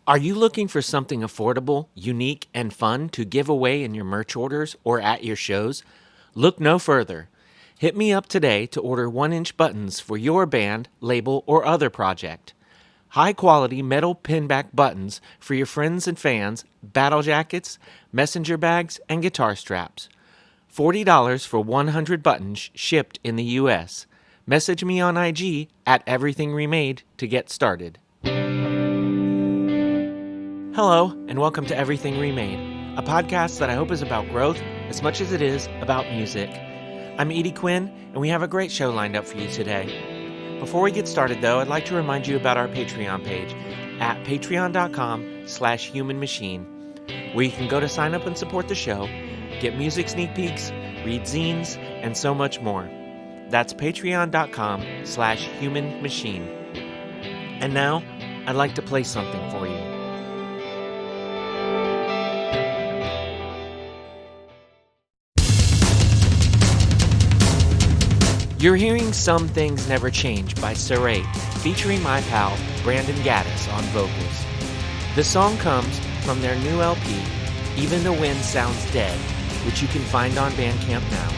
Are you looking for something affordable, unique, and fun to give away in your merch orders or at your shows? Look no further. Hit me up today to order 1-inch buttons for your band, label, or other project. High quality metal pinback buttons for your friends and fans, battle jackets, messenger bags, and guitar straps. $40 for 100 buttons shipped in the US. Message me on IG at Everything Remade to get started. Hello, and welcome to Everything Remade, a podcast that I hope is about growth as much as it is about music. I'm Edie Quinn, and we have a great show lined up for you today. Before we get started, though, I'd like to remind you about our Patreon page at patreon.com/humanmachine, where you can go to sign up and support the show, get music sneak peeks, read zines, and so much more. That's patreon.com/humanmachine. And now, I'd like to play something for you. You're hearing Some Things Never Change by Serrate, featuring my pal Brandon Gaddis on vocals. The song comes from their new LP, Even the Wind Sounds Dead, which you can find on Bandcamp now.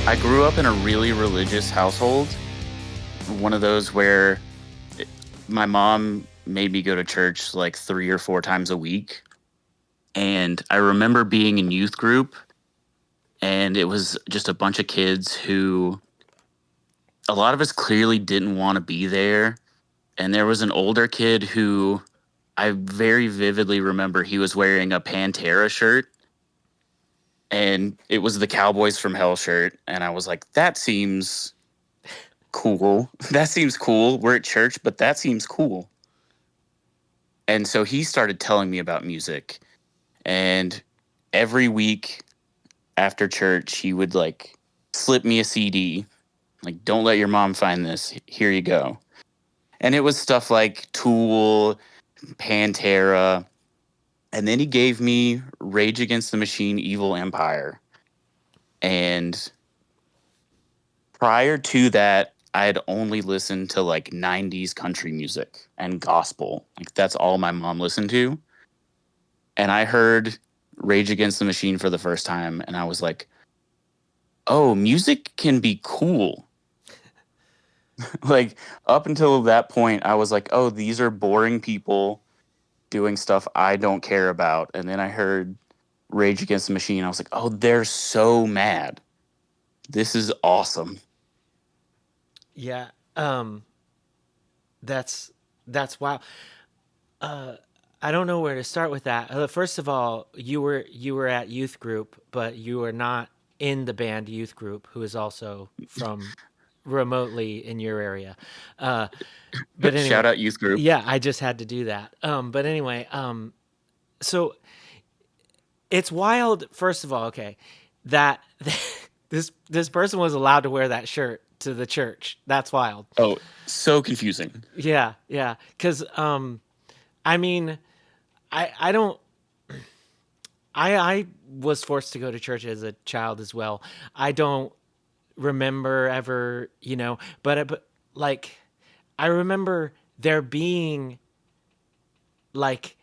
I grew up in a really religious household, one of those where my mom made me go to church like 3 or 4 times a week. And I remember being in youth group, and it was just a bunch of kids who a lot of us clearly didn't want to be there. And there was an older kid who I very vividly remember he was wearing a Pantera shirt. And it was the Cowboys from Hell shirt. And I was like, that seems cool. That seems cool. We're at church, but that seems cool. And so he started telling me about music. And every week after church, he would like slip me a CD. Like, don't let your mom find this. Here you go. And it was stuff like Tool, Pantera. And then he gave me Rage Against the Machine, Evil Empire. And prior to that, I had only listened to like 90s country music and gospel. Like, that's all my mom listened to. And I heard Rage Against the Machine for the first time, and I was like, oh, music can be cool. Like, up until that point, I was like, oh, these are boring people doing stuff I don't care about. And then I heard Rage Against the Machine. I was like, oh, they're so mad. This is awesome. Yeah, that's wow. I don't know where to start with that. First of all, you were at youth group, but you were not in the band youth group, who is also from remotely in your area. Uh, but Shout anyway, out youth group. yeah, I just had to do that. But anyway, so it's wild. First of all, okay, that this person was allowed to wear that shirt to the church. That's wild. Oh, so confusing. Yeah, yeah. Because I mean, I don't. I was forced to go to church as a child as well. I don't remember ever, but like I remember there being like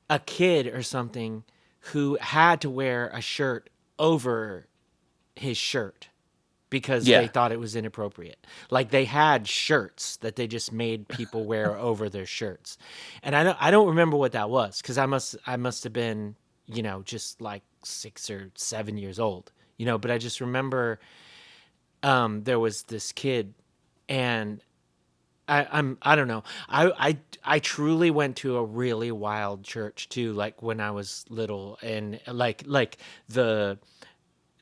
a kid or something who had to wear a shirt over his shirt because they Yeah. thought it was inappropriate. Like they had shirts that they just made people wear over their shirts. And I don't remember what that was cuz I must have been, just like 6 or 7 years old. But I just remember there was this kid, and I don't know. I truly went to a really wild church too, like when I was little, and like the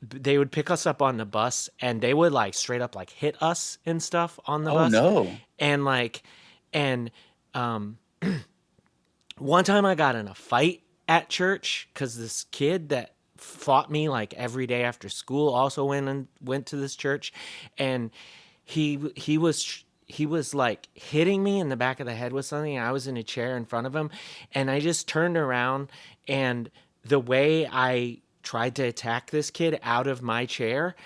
they would pick us up on the bus, and they would like straight up like hit us and stuff on the Oh bus, no. and like and um one time I got in a fight at church because this kid that fought me like every day after school also went to this church, and he was like hitting me in the back of the head with something. I was in a chair in front of him, and I just turned around, and the way I tried to attack this kid out of my chair,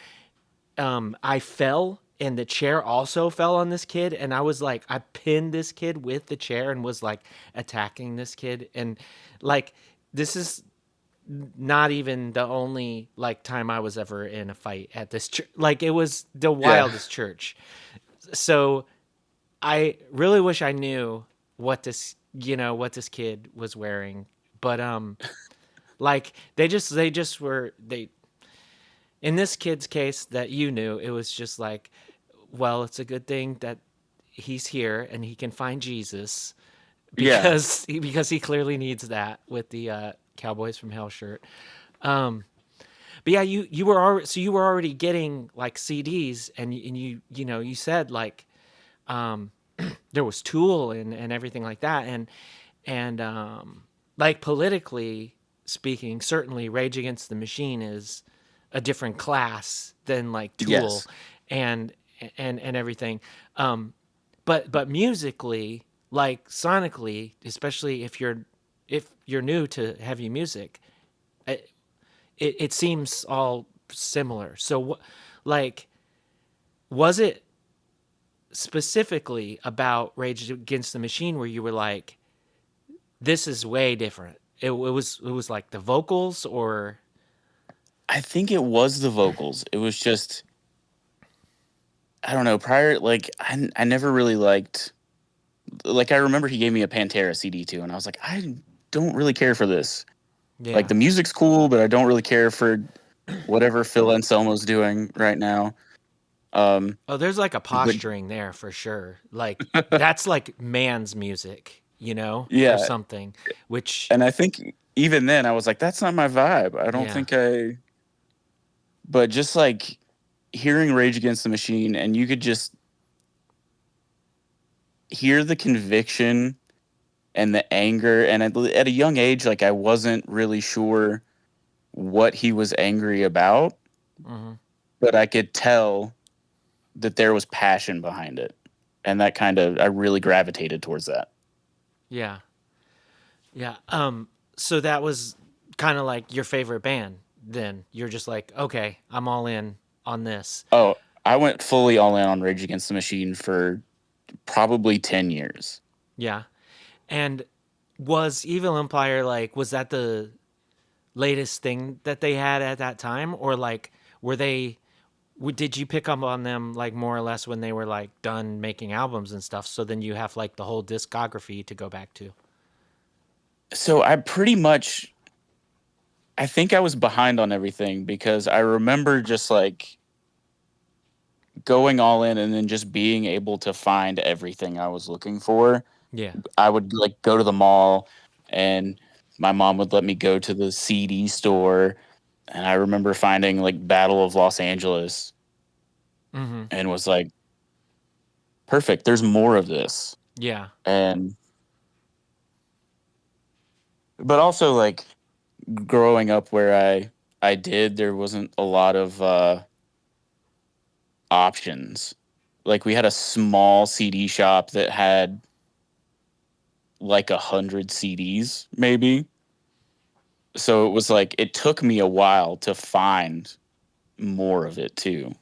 I fell, and the chair also fell on this kid, and I was like, I pinned this kid with the chair and was like attacking this kid, and like this is not even the only like time I was ever in a fight at this church. Like it was the Yeah. wildest church. So I really wish I knew what this kid was wearing, but like they just were they in this kid's case that you knew, it was just like, well, it's a good thing that he's here and he can find Jesus Yeah. because he clearly needs that with the Cowboys from Hell shirt. Um, but yeah, you were already getting like CDs, and you said like um, there was Tool and everything like that, and like politically speaking, certainly Rage Against the Machine is a different class than like Tool Yes. and and everything. But musically, like sonically, especially if you're new to heavy music, it it seems all similar. So like was it specifically about Rage Against the Machine where you were like, this is way different? It was like the vocals, or I think it was the vocals. It was just I don't know. Prior, like I never really liked. Like I remember he gave me a Pantera CD too, and I was like, I don't really care for this. Like yeah. the music's cool, but I don't really care for whatever Phil Anselmo's doing right now. Um, Oh, there's like a but posturing there for sure. Like that's like man's music, or yeah, something. Which, and I think even then I was like, that's not my vibe. I don't yeah. think I. But just like hearing Rage Against the Machine, and you could just hear the conviction and the anger. And at a young age, like I wasn't really sure what he was angry about, Hmm. but I could tell that there was passion behind it. And that kind of, I really gravitated towards that. Yeah. Yeah. So that was kind of like your favorite band. Then you're just like, okay, I'm all in on this. Oh, I went fully all in on Rage Against the Machine for probably 10 years. Yeah. And was Evil Empire like? Was that the latest thing that they had at that time, or like were they? Did you pick up on them like more or less when they were like done making albums and stuff? So then you have like the whole discography to go back to. So I pretty much, I think I was behind on everything because I remember just like going all in and then just being able to find everything I was looking for. Yeah. I would like go to the mall and my mom would let me go to the CD store. And I remember finding like Battle of Los Angeles Mm-hmm. and was like, perfect, there's more of this. Yeah. And, but also like growing up where I did, there wasn't a lot of options. Like we had a small CD shop that had like 100 CDs, maybe. So it was like it took me a while to find more of it too.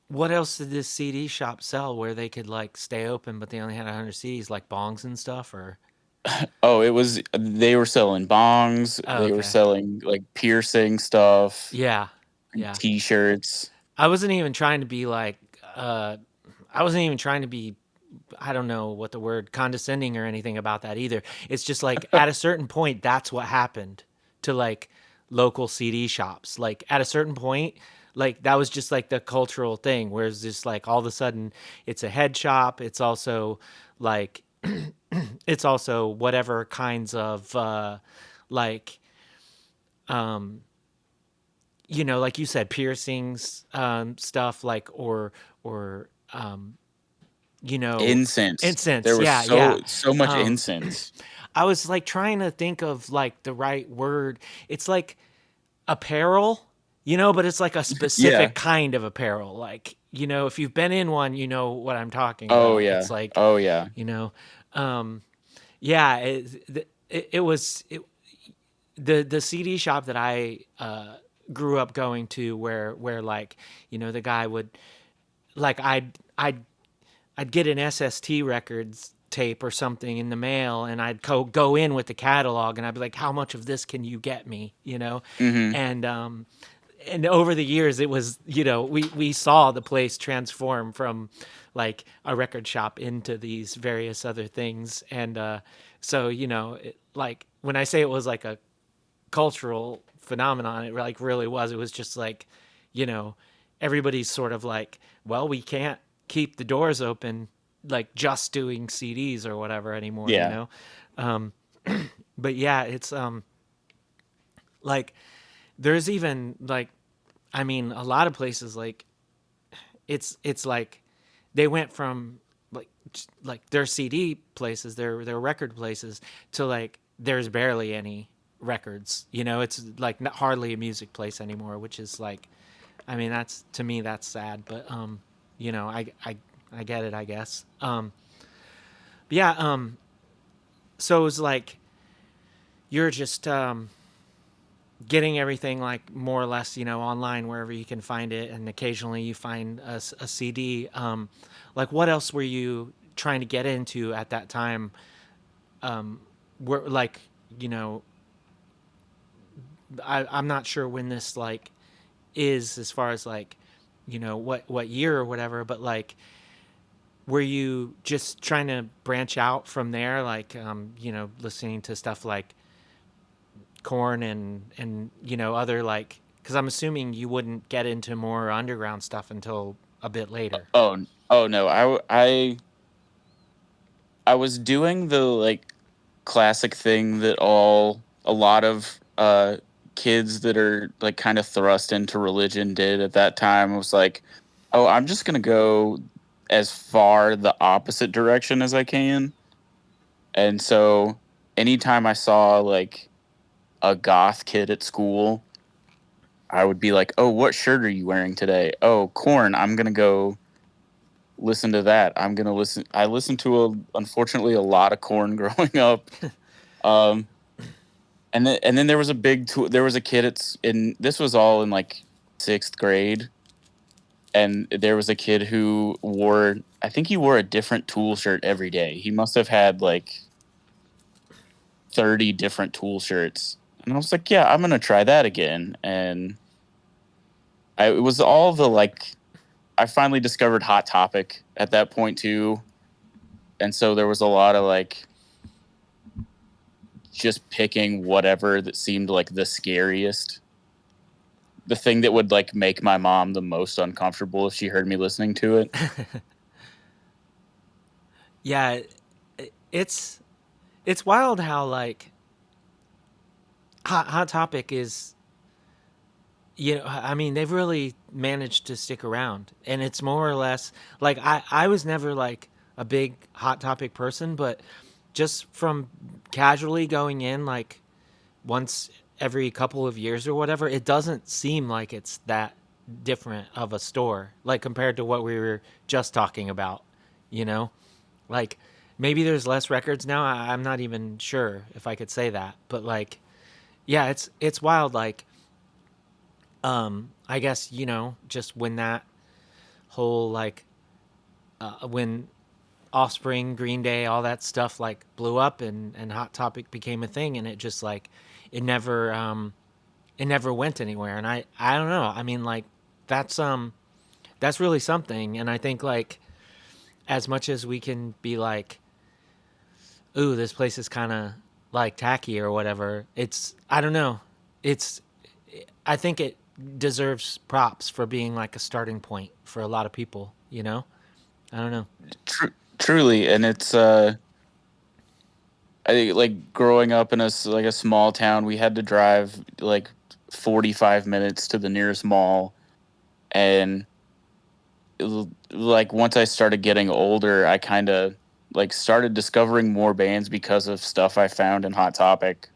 What else did this CD shop sell where they could like stay open, but they only had 100 CDs, like bongs and stuff, or? Oh, it was they were selling bongs, Oh, they were okay. selling like piercing stuff, Yeah. Yeah. t-shirts. I wasn't even trying to be like, uh, I wasn't even trying to be, I don't know what the word, condescending or anything about that either. It's just like at a certain point, that's what happened to like local CD shops. Like at a certain point, like that was just like the cultural thing. Whereas just like all of a sudden, it's a head shop. It's also like, it's also whatever kinds of like, um, like you said, piercings, stuff like, or you know, Incense. incense. There was Yeah, yeah. so much Um, incense. I was like trying to think of like the right word. It's like apparel, but it's like a Yeah. specific kind of apparel. Like, if you've been in one, you know what I'm talking Oh about. It's yeah. like, Oh yeah. you know, yeah, it was the CD shop that I grew up going to where like, the guy would like I'd get an SST records tape or something in the mail, and I'd go in with the catalog, and I'd be like, how much of this can you get me, Hmm. and over the years it was, we saw the place transform from like a record shop into these various other things. And so, like when I say it was like a cultural phenomenon, it like really was. It was just like, you know, everybody's sort of like, well, we can't keep the doors open like just doing CDs or whatever anymore, Yeah. um but yeah, it's like there's even like, I mean, a lot of places like it's like they went from like their CD places, their record places, to like there's barely any records. It's like not hardly a music place anymore, which is like, I mean, that's, to me, that's sad. But I get it, I guess. Yeah. So it was like you're just getting everything like more or less, online wherever you can find it, and occasionally you find a CD. Like, what else were you trying to get into at that time? Where like, you know, I'm not sure when this like is, as far as like, what year or whatever, but like, were you just trying to branch out from there, like, listening to stuff like Corn and other, like, because I'm assuming you wouldn't get into more underground stuff until a bit later. Oh no. I was doing the like classic thing that a lot of kids that are like kind of thrust into religion did at that time. It was like, oh, I'm just gonna go as far the opposite direction as I can. And so anytime I saw like a goth kid at school, I would be like, "Oh, what shirt are you wearing today?" "Oh, Corn. I'm gonna go listen to that. I'm gonna listen." I listened to unfortunately a lot of Corn growing up. Um, and then there was there was a kid in this was all in like sixth grade, and there was a kid who wore, I think he wore a different Tool shirt every day. He must have had like 30 different Tool shirts, and I was like, yeah, I'm gonna try that again. And it was all the like, I finally discovered Hot Topic at that point too, and so there was a lot of like just picking whatever that seemed like the scariest, the thing that would like make my mom the most uncomfortable if she heard me listening to it. Yeah, it's it's wild how like Hot Topic is, I mean, they've really managed to stick around, and it's more or less like I was never like a big Hot Topic person, but just from casually going in like once every couple of years or whatever, it doesn't seem like it's that different of a store, like compared to what we were just talking about, you know? Like maybe there's less records now. I'm not even sure if I could say that, but like, yeah, it's wild. Like, I guess, just when that whole like, when Offspring, Green Day, all that stuff like blew up, and Hot Topic became a thing, and it just like, it never, it never went anywhere. And I don't know. I mean, like, that's that's really something. And I think like as much as we can be like, ooh, this place is kind of like tacky or whatever, it's I don't know. It's I think it deserves props for being like a starting point for a lot of people, you know? I don't know. Truly, and it's I think like growing up in like a small town, we had to drive like 45 minutes to the nearest mall, and like once I started getting older, I kind of like started discovering more bands because of stuff I found in Hot Topic.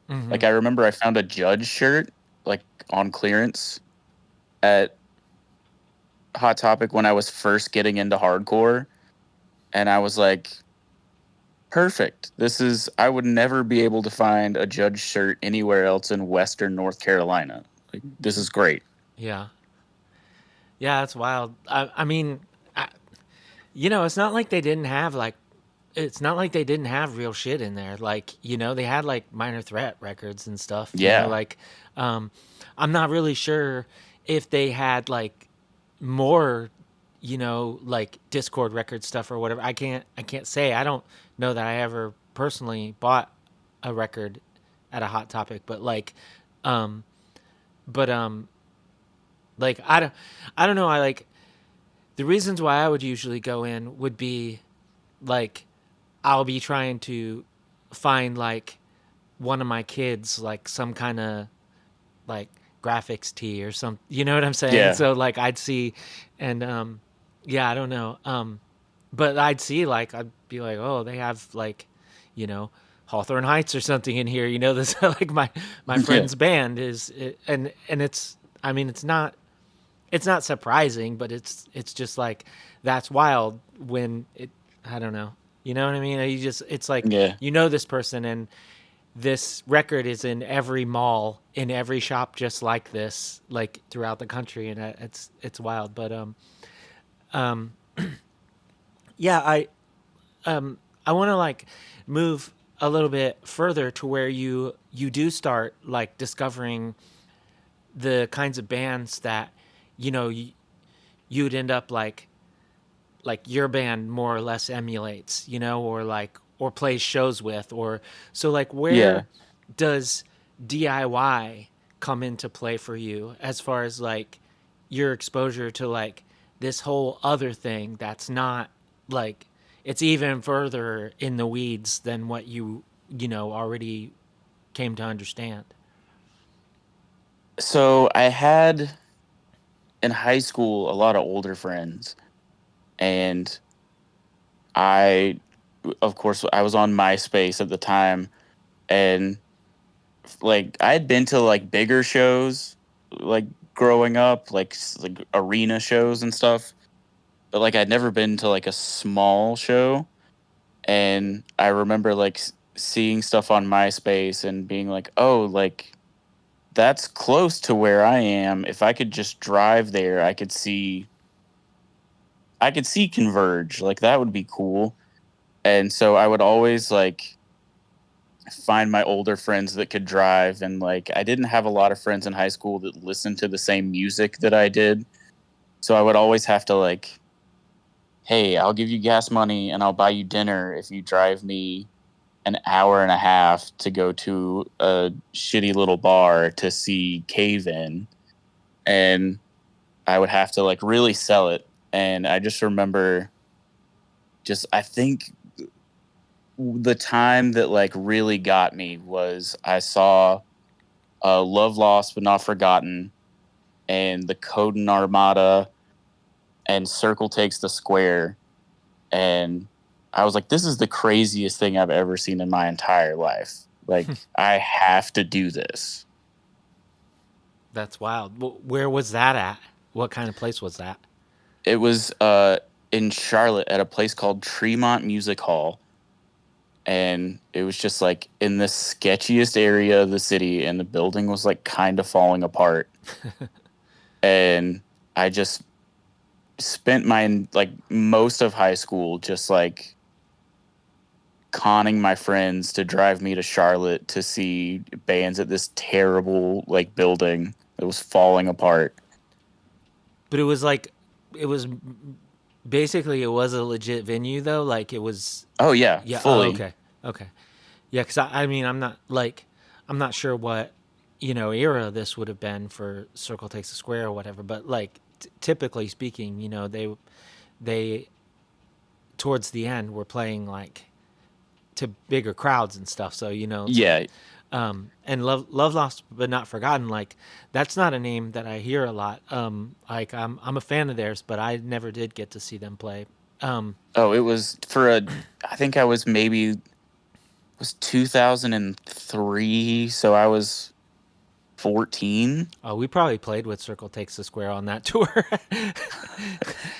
Hmm. Like I remember I found a Judge shirt like on clearance at Hot Topic when I was first getting into hardcore, and I was like, perfect. This is I would never be able to find a Judge shirt anywhere else in Western North Carolina. Like this is great. Yeah. Yeah, that's wild. I mean, I, it's not like they didn't have like it's not like they didn't have real shit in there. Like, they had like Minor Threat records and stuff, Yeah. like um I'm not really sure if they had like more, like Discord record stuff or whatever. I can't say. I don't know that I ever personally bought a record at a Hot Topic, but um but like I don't know. I like the reasons why I would usually go in would be like I'll be trying to find like one of my kids like some kind of like graphics tee or some, you know what I'm saying? Yeah. So like I'd see and yeah, I don't know. But I'd see like I'd be like, "Oh, they have like, you know, Hawthorne Heights or something in here." This like my Yeah. friend's band and it's I mean, it's not surprising, but it's just like that's wild when it I don't know. You know what I mean? It's like Yeah. this person and this record is in every mall, in every shop just like this, like throughout the country, and it's wild. But um, yeah, I want to like move a little bit further to where you do start like discovering the kinds of bands that you'd end up like your band more or less emulates, or like or plays shows with, or so like Yeah. where does DIY come into play for you as far as like your exposure to like this whole other thing that's not like it's even further in the weeds than what already came to understand. So I had in high school a lot of older friends, and I of course I was on MySpace at the time, and like I had been to like bigger shows like growing up, like like arena shows and stuff, but like I'd never been to like a small show. And I remember like seeing stuff on MySpace and being like, "Oh, like that's close to where I am. If I could just drive there, I could see Converge. Like that would be cool." And so I would always like find my older friends that could drive, and like I didn't have a lot of friends in high school that listened to the same music that I did. So I would always have to like, "Hey, I'll give you gas money and I'll buy you dinner if you drive me an hour and a half to go to a shitty little bar to see Cave In." And I would have to like really sell it. And I just remember I think the time that like really got me was I saw Love Lost but Not Forgotten and the Coden Armada and Circle Takes the Square. And I was like, this is the craziest thing I've ever seen in my entire life. Like, I have to do this. That's wild. Where was that at? What kind of place was that? It was in Charlotte at a place called Tremont Music Hall. And it was just like in the sketchiest area of the city, and the building was like kind of falling apart. And I just spent my like most of high school just like conning my friends to drive me to Charlotte to see bands at this terrible like building that was falling apart. but it was basically it was a legit venue though. Like it was. Oh yeah, Yeah. Oh, fully. okay. Okay. Yeah, because I mean, I'm not sure what era this would have been for Circle Takes a Square or whatever, but like typically speaking, they towards the end were playing like to bigger crowds and stuff. So it's like, Yeah. and Love Lost but Not Forgotten, like that's not a name that I hear a lot. Like I'm a fan of theirs, but I never did get to see them play. Oh, it was I think I was maybe it was 2003, so I was 14. Oh, we probably played with Circle Takes the Square on that tour.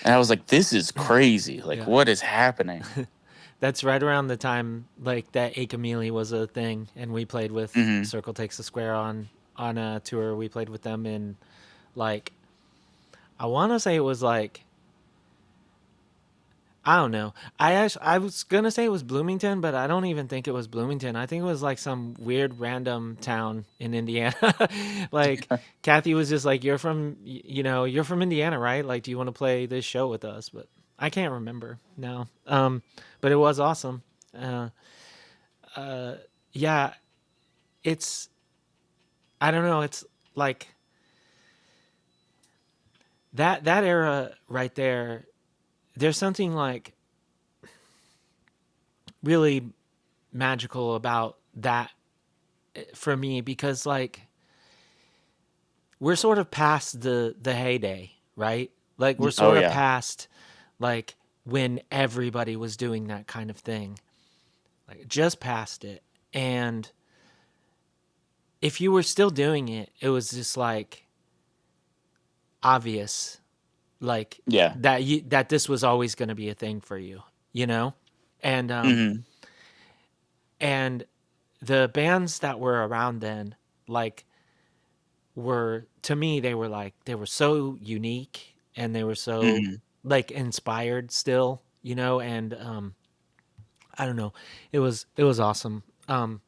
And I was like, this is crazy. Like, Yeah. what is happening? That's right around the time like that Akameli was a thing, and we played with Hmm. Circle Takes the Square on a tour. We played with them in like I want to say it was like I don't know. I was gonna say it was Bloomington, but I don't even think it was Bloomington. I think it was like some weird random town in Indiana. Like Kathy was just like, "You're from you're from Indiana, right? Like, do you want to play this show with us?" But I can't remember now. But it was awesome. Uh, yeah, it's I don't know. It's like that era right there. There's something like really magical about that for me because like we're sort of past the heyday, right? Like we're Oh sort of yeah. past like when everybody was doing that kind of thing. Like just past it. And if you were still doing it, it was just like obvious like Yeah. that this was always going to be a thing for you, you know? And Hmm. and the bands that were around then like were to me they were so unique and they were so Hmm. like inspired still, and I don't know. It was awesome. And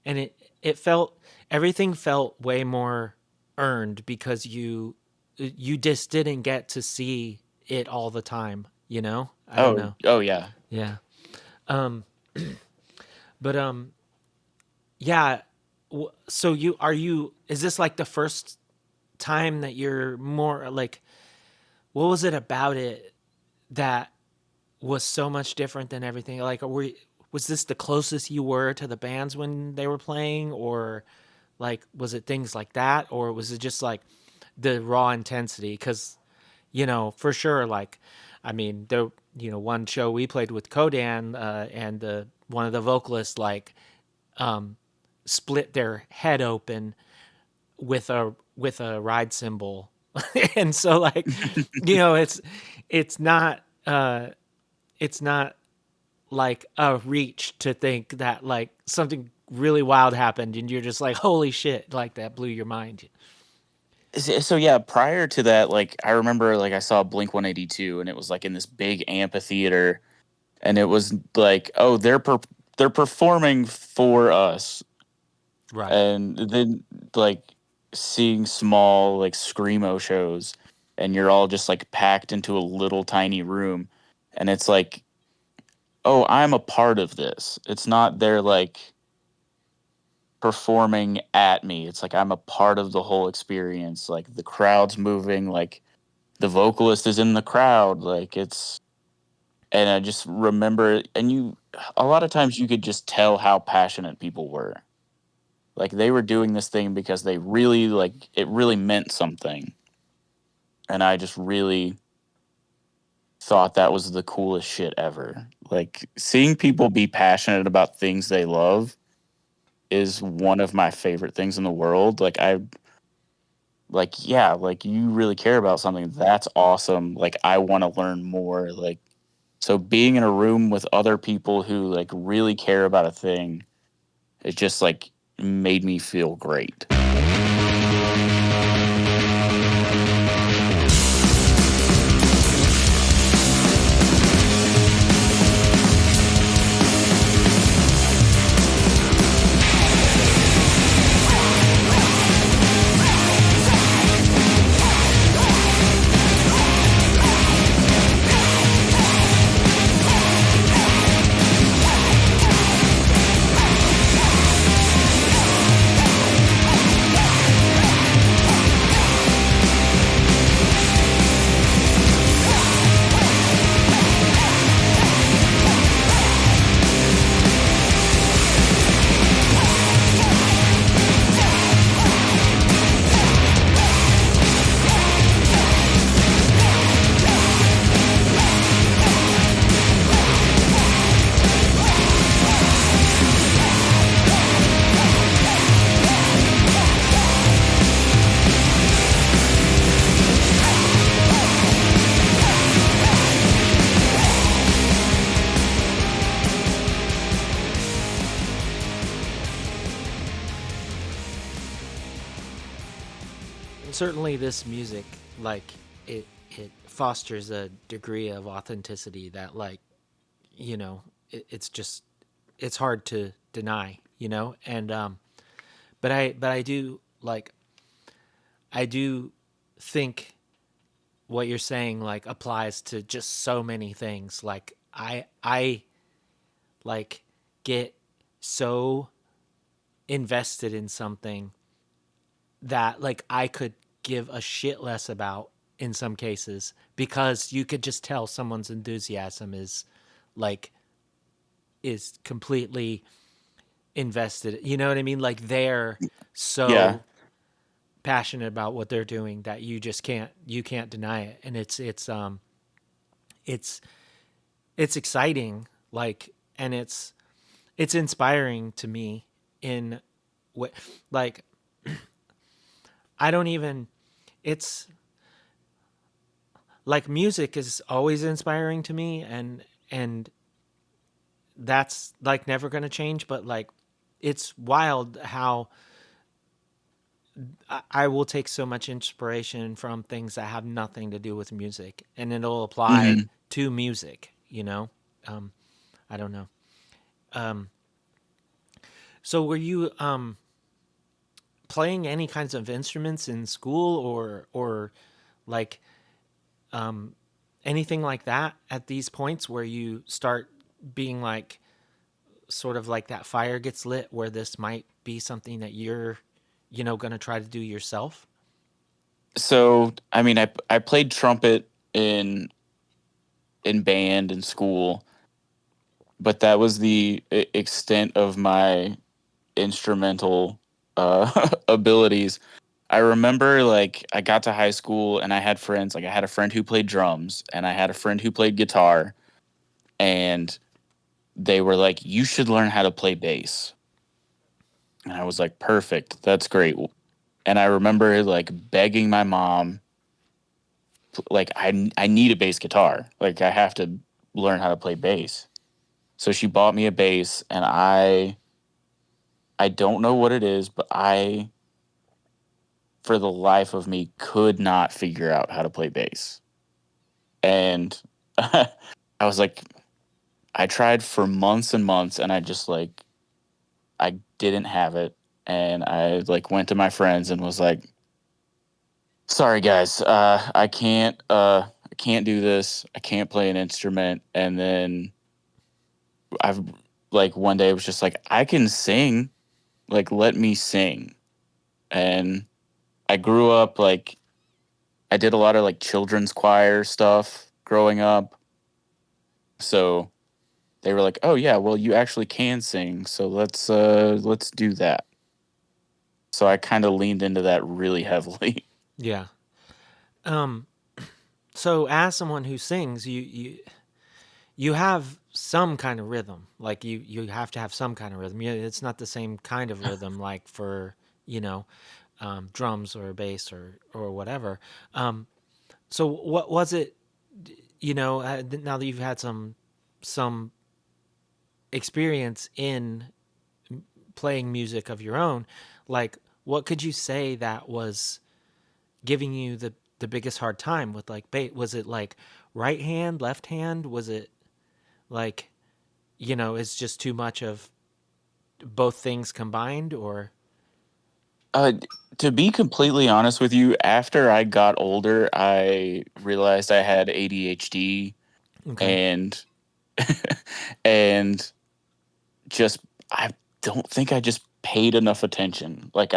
it felt everything felt way more earned because you just didn't get to see it all the time, you know? I don't Oh, know. oh yeah. Yeah. Um but yeah, so you is this like the first time that you're more like what was it about it that was so much different than everything? Like, was this the closest you were to the bands when they were playing, or like was it things like that, or was it just like the raw intensity? Because for sure, like, I mean, there, one show we played with Kodan, and the one of the vocalists like um, split their head open with a ride cymbal, and so like, it's not. It's not like a reach to think that like something really wild happened and you're just like holy shit, like that blew your mind. So yeah, prior to that, like I remember like I saw Blink 182 and it was like in this big amphitheater and it was like, oh, they're performing for us. Right. And then like seeing small like screamo shows and you're all just like packed into a little tiny room and it's like, oh, I'm a part of this. It's not they're like performing at me. It's like I'm a part of the whole experience. Like the crowd's moving, like the vocalist is in the crowd, like it's and I just remember and you a lot of times you could just tell how passionate people were. Like they were doing this thing because they really like it really meant something. And I just really thought that was the coolest shit ever. Like seeing people be passionate about things they love is one of my favorite things in the world. Like yeah, like you really care about something. That's awesome. Like I want to learn more. Like so being in a room with other people who like really care about a thing, it just like made me feel great. certainly this music, like it fosters a degree of authenticity that, like, you know, it's just it's hard to deny, you know. And but I do like I do think what you're saying like applies to just so many things. Like I like get so invested in something that like I could give a shit less about in some cases, because you could just tell someone's enthusiasm like is completely invested. You know what I mean? Like they're Yeah. so passionate about what they're doing that you can't deny it. And it's it's exciting, like, and it's inspiring to me in what, like, I don't even, it's like music is always inspiring to me, and that's like never going to change. But like it's wild how I will take so much inspiration from things that have nothing to do with music, and it'll apply Hmm. to music, you know. um I don't know. um so were you playing any kinds of instruments in school, or like um anything like that at these points where you start being like, sort of like that fire gets lit where this might be something that you're, you know, going to try to do yourself? So, I mean, I played trumpet in band in school, but that was the extent of my instrumental abilities. I remember like I got to high school and I had friends. Like I had a friend who played drums and I had a friend who played guitar, and they were like, "You should learn how to play bass." And I was like, "Perfect, that's great." And I remember like begging my mom, like I need a bass guitar. Like I have to learn how to play bass. So she bought me a bass, and I don't know what it is, but I for the life of me could not figure out how to play bass. And I was like, I tried for months and months, and I just like I didn't have it. And I like went to my friends and was like, "Sorry guys, I can't do this. I can't play an instrument." And then I've like one day was just like, "I can sing. Like let me sing." And I grew up like I did a lot of like children's choir stuff growing up. So they were like, "Oh yeah, well you actually can sing, so let's do that." So I kind of leaned into that really heavily. Yeah. um so as someone who sings, you have some kind of rhythm. Like you have to have some kind of rhythm. It's not the same kind of rhythm like for, you know, drums or bass or whatever. So what was it, you know, now that you've had some experience in playing music of your own, like what could you say that was giving you the biggest hard time with like bass? Was it like right hand, left hand? Was it like, you know, it's just too much of both things combined, or? Uh, to be completely honest with you, after I got older, I realized I had ADHD, Okay. and and just I don't think I just paid enough attention. Like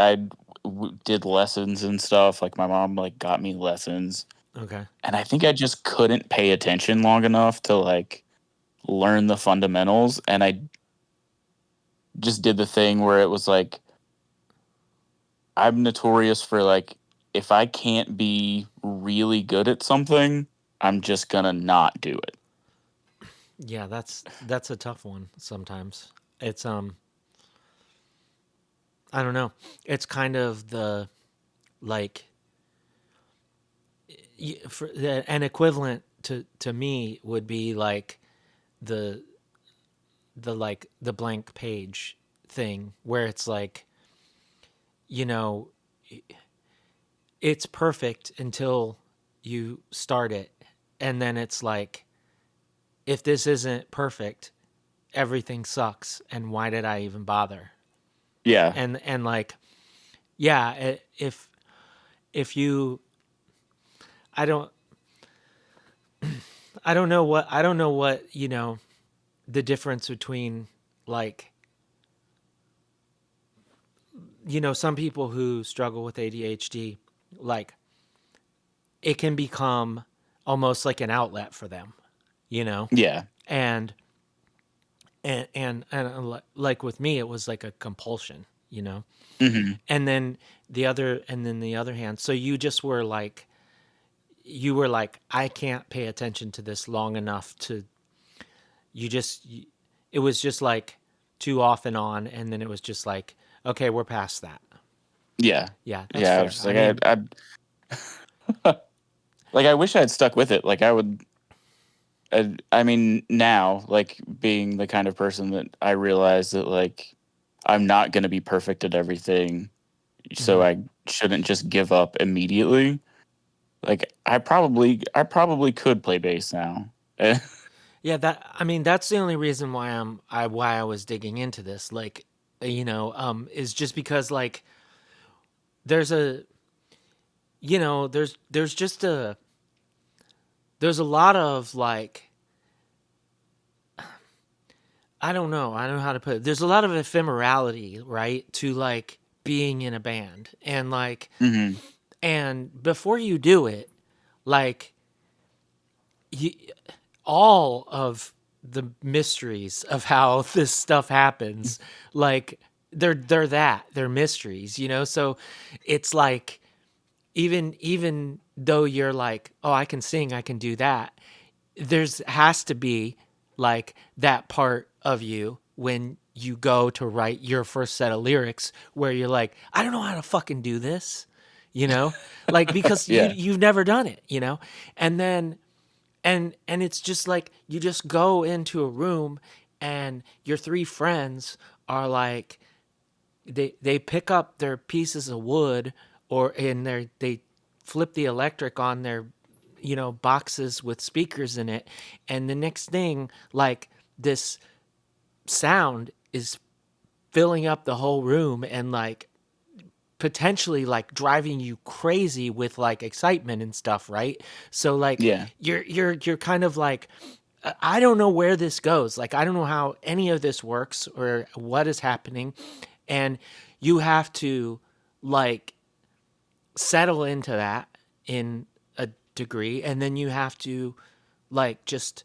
did lessons and stuff. Like my mom like got me lessons, Okay. and I think I just couldn't pay attention long enough to like learn the fundamentals. And I just did the thing where it was like I'm notorious for like if I can't be really good at something, I'm just gonna not do it. Yeah, that's a tough one sometimes. It's I don't know. It's kind of the, like, for an equivalent to me would be like the like the blank page thing, where it's like, you know, it's perfect until you start it, and then it's like, if this isn't perfect, everything sucks, and why did I even bother? Yeah. And like, yeah, if you, I don't I don't know what, the difference between, like, some people who struggle with ADHD, like, it can become almost like an outlet for them, you know? Yeah. And like with me, it was like a compulsion, you know? Hmm. And then the other hand, so you were like, I can't pay attention to this long enough to, you just, it was just like too off and on. And then it was just like, okay, we're past that. Yeah. Yeah, that's Yeah. I was fair. just I like, mean, like, I wish I had stuck with it. Like, I mean, now, like, being the kind of person that I realize that, like, I'm not going to be perfect at everything. So mhm. I shouldn't just give up immediately. Like, I probably could play bass now. Yeah, I mean, that's the only reason why why I was digging into this. Like, is just because, like, there's a, there's just there's a lot of, like, I don't know how to put it. There's a lot of ephemerality, right, to, like, being in a band. And, like, Hmm. and before you do it, like, you, all of the mysteries of how this stuff happens, like, they're mysteries, so it's like, even though you're like, oh, I can sing, I can do that, there's has to be, like, that part of you when you go to write your first set of lyrics where you're like, I don't know how to fucking do this, you know like, because Yeah. you've never done it, and then, and it's just like, you just go into a room, and your three friends are like, they pick up their pieces of wood, or in their they flip the electric on their, boxes with speakers in it, and the next thing, like, this sound is filling up the whole room, and, like, potentially, like, driving you crazy with, like, excitement and stuff, right? So, like, Yeah. you're kind of like, I don't know where this goes. Like, I don't know how any of this works or what is happening. And you have to, like, settle into that in a degree. And then you have to, like, just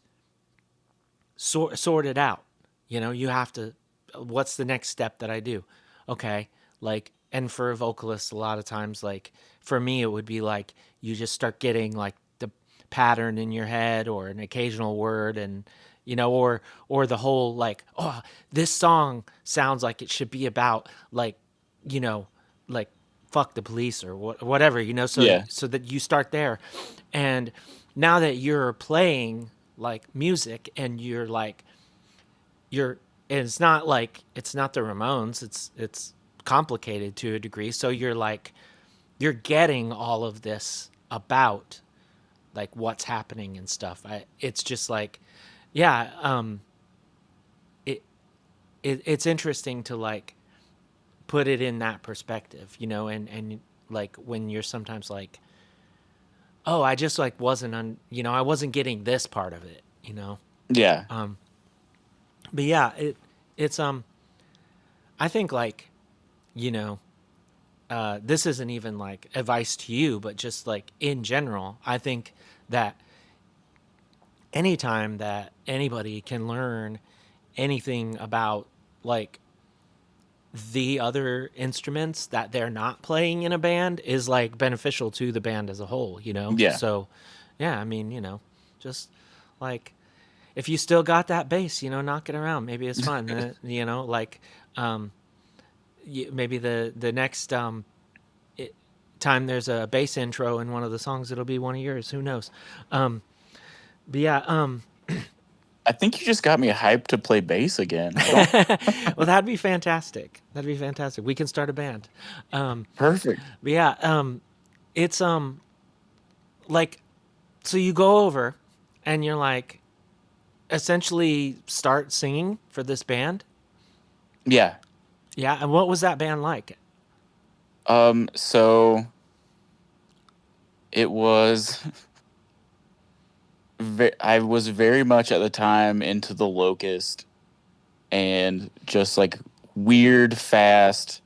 sort it out. You have to, what's the next step that I do? Okay. Like, and for vocalists, a lot of times, like, for me, it would be like, you just start getting, like, the pattern in your head, or an occasional word, and, or the whole, like, oh, this song sounds like it should be about, like, you know like, fuck the police, or whatever, so Yeah. that you start there. And now that you're playing, like, music, and you're like, you're and it's not like, it's not the Ramones, it's complicated to a degree, so you're like, you're getting all of this about, like, what's happening and stuff. It's just like, yeah, it, it's interesting to, like, put it in that perspective, and like, when you're sometimes like, oh, I just, like, wasn't on, I wasn't getting this part of it. Yeah. But yeah, it's I think, like, you know this isn't even, like, advice to you, but just, like, in general, I think that anytime that anybody can learn anything about, like, the other instruments that they're not playing in a band is, like, beneficial to the band as a whole. Yeah. So, yeah, I mean, just, like, if you still got that bass, knock it around. Maybe it's fun. Like, um, maybe the next time there's a bass intro in one of the songs, it'll be one of yours. Who knows? Um, but yeah, I think you just got me hyped to play bass again. I don't. well, that'd be fantastic. That'd be fantastic. We can start a band. Perfect. But yeah, It's like, so you go over and you're like essentially start singing for this band. Yeah. Yeah, and what was that band like? So it was I was very much at the time into the Locust and just like weird fast.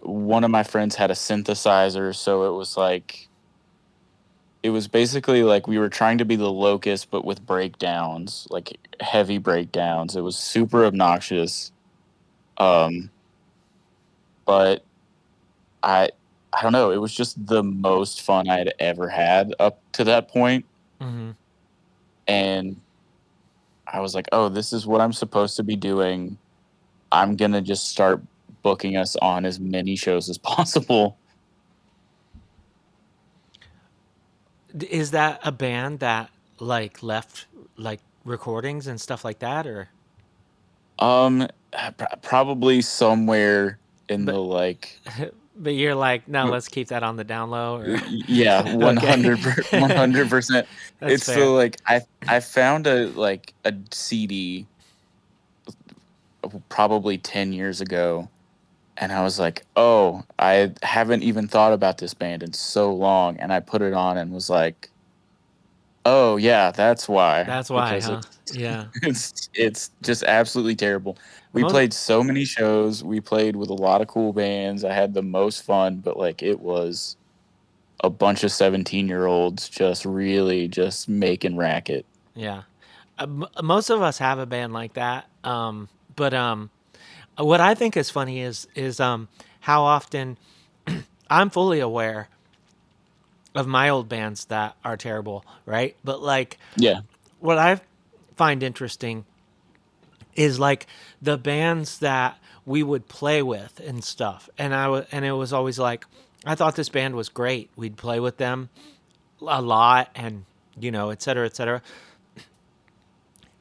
One of my friends had a synthesizer, so it was basically like we were trying to be the Locust but with breakdowns, like heavy breakdowns. It was super obnoxious. Um but I I don't know, it was just the most fun I had ever had up to that point, Mm-hmm. and I was like, "Oh, this is what I'm supposed to be doing. I'm gonna just start booking us on as many shows as possible." Is that a band that like left like recordings and stuff like that, or Probably somewhere in but the like but you're like, no, let's keep that on the down low, or yeah, okay, 100%. that's It's the fair. like I found a CD probably 10 years ago, and I was like, "Oh, I haven't even thought about this band in so long," and I put it on and was like, "Oh, yeah, that's why," That's why, because huh? Yeah. it's just absolutely terrible. We Most played so many shows, we played with a lot of cool bands, I had the most fun, but, like, it was a bunch of 17-year-olds just really just making racket. Yeah. Most of us have a band like that. But what I think is funny is how often I'm fully aware of my old bands that are terrible, right? But like Yeah, what I find interesting is like the bands that we would play with and stuff. And it was always like I thought this band was great. We'd play with them a lot and et cetera, et cetera.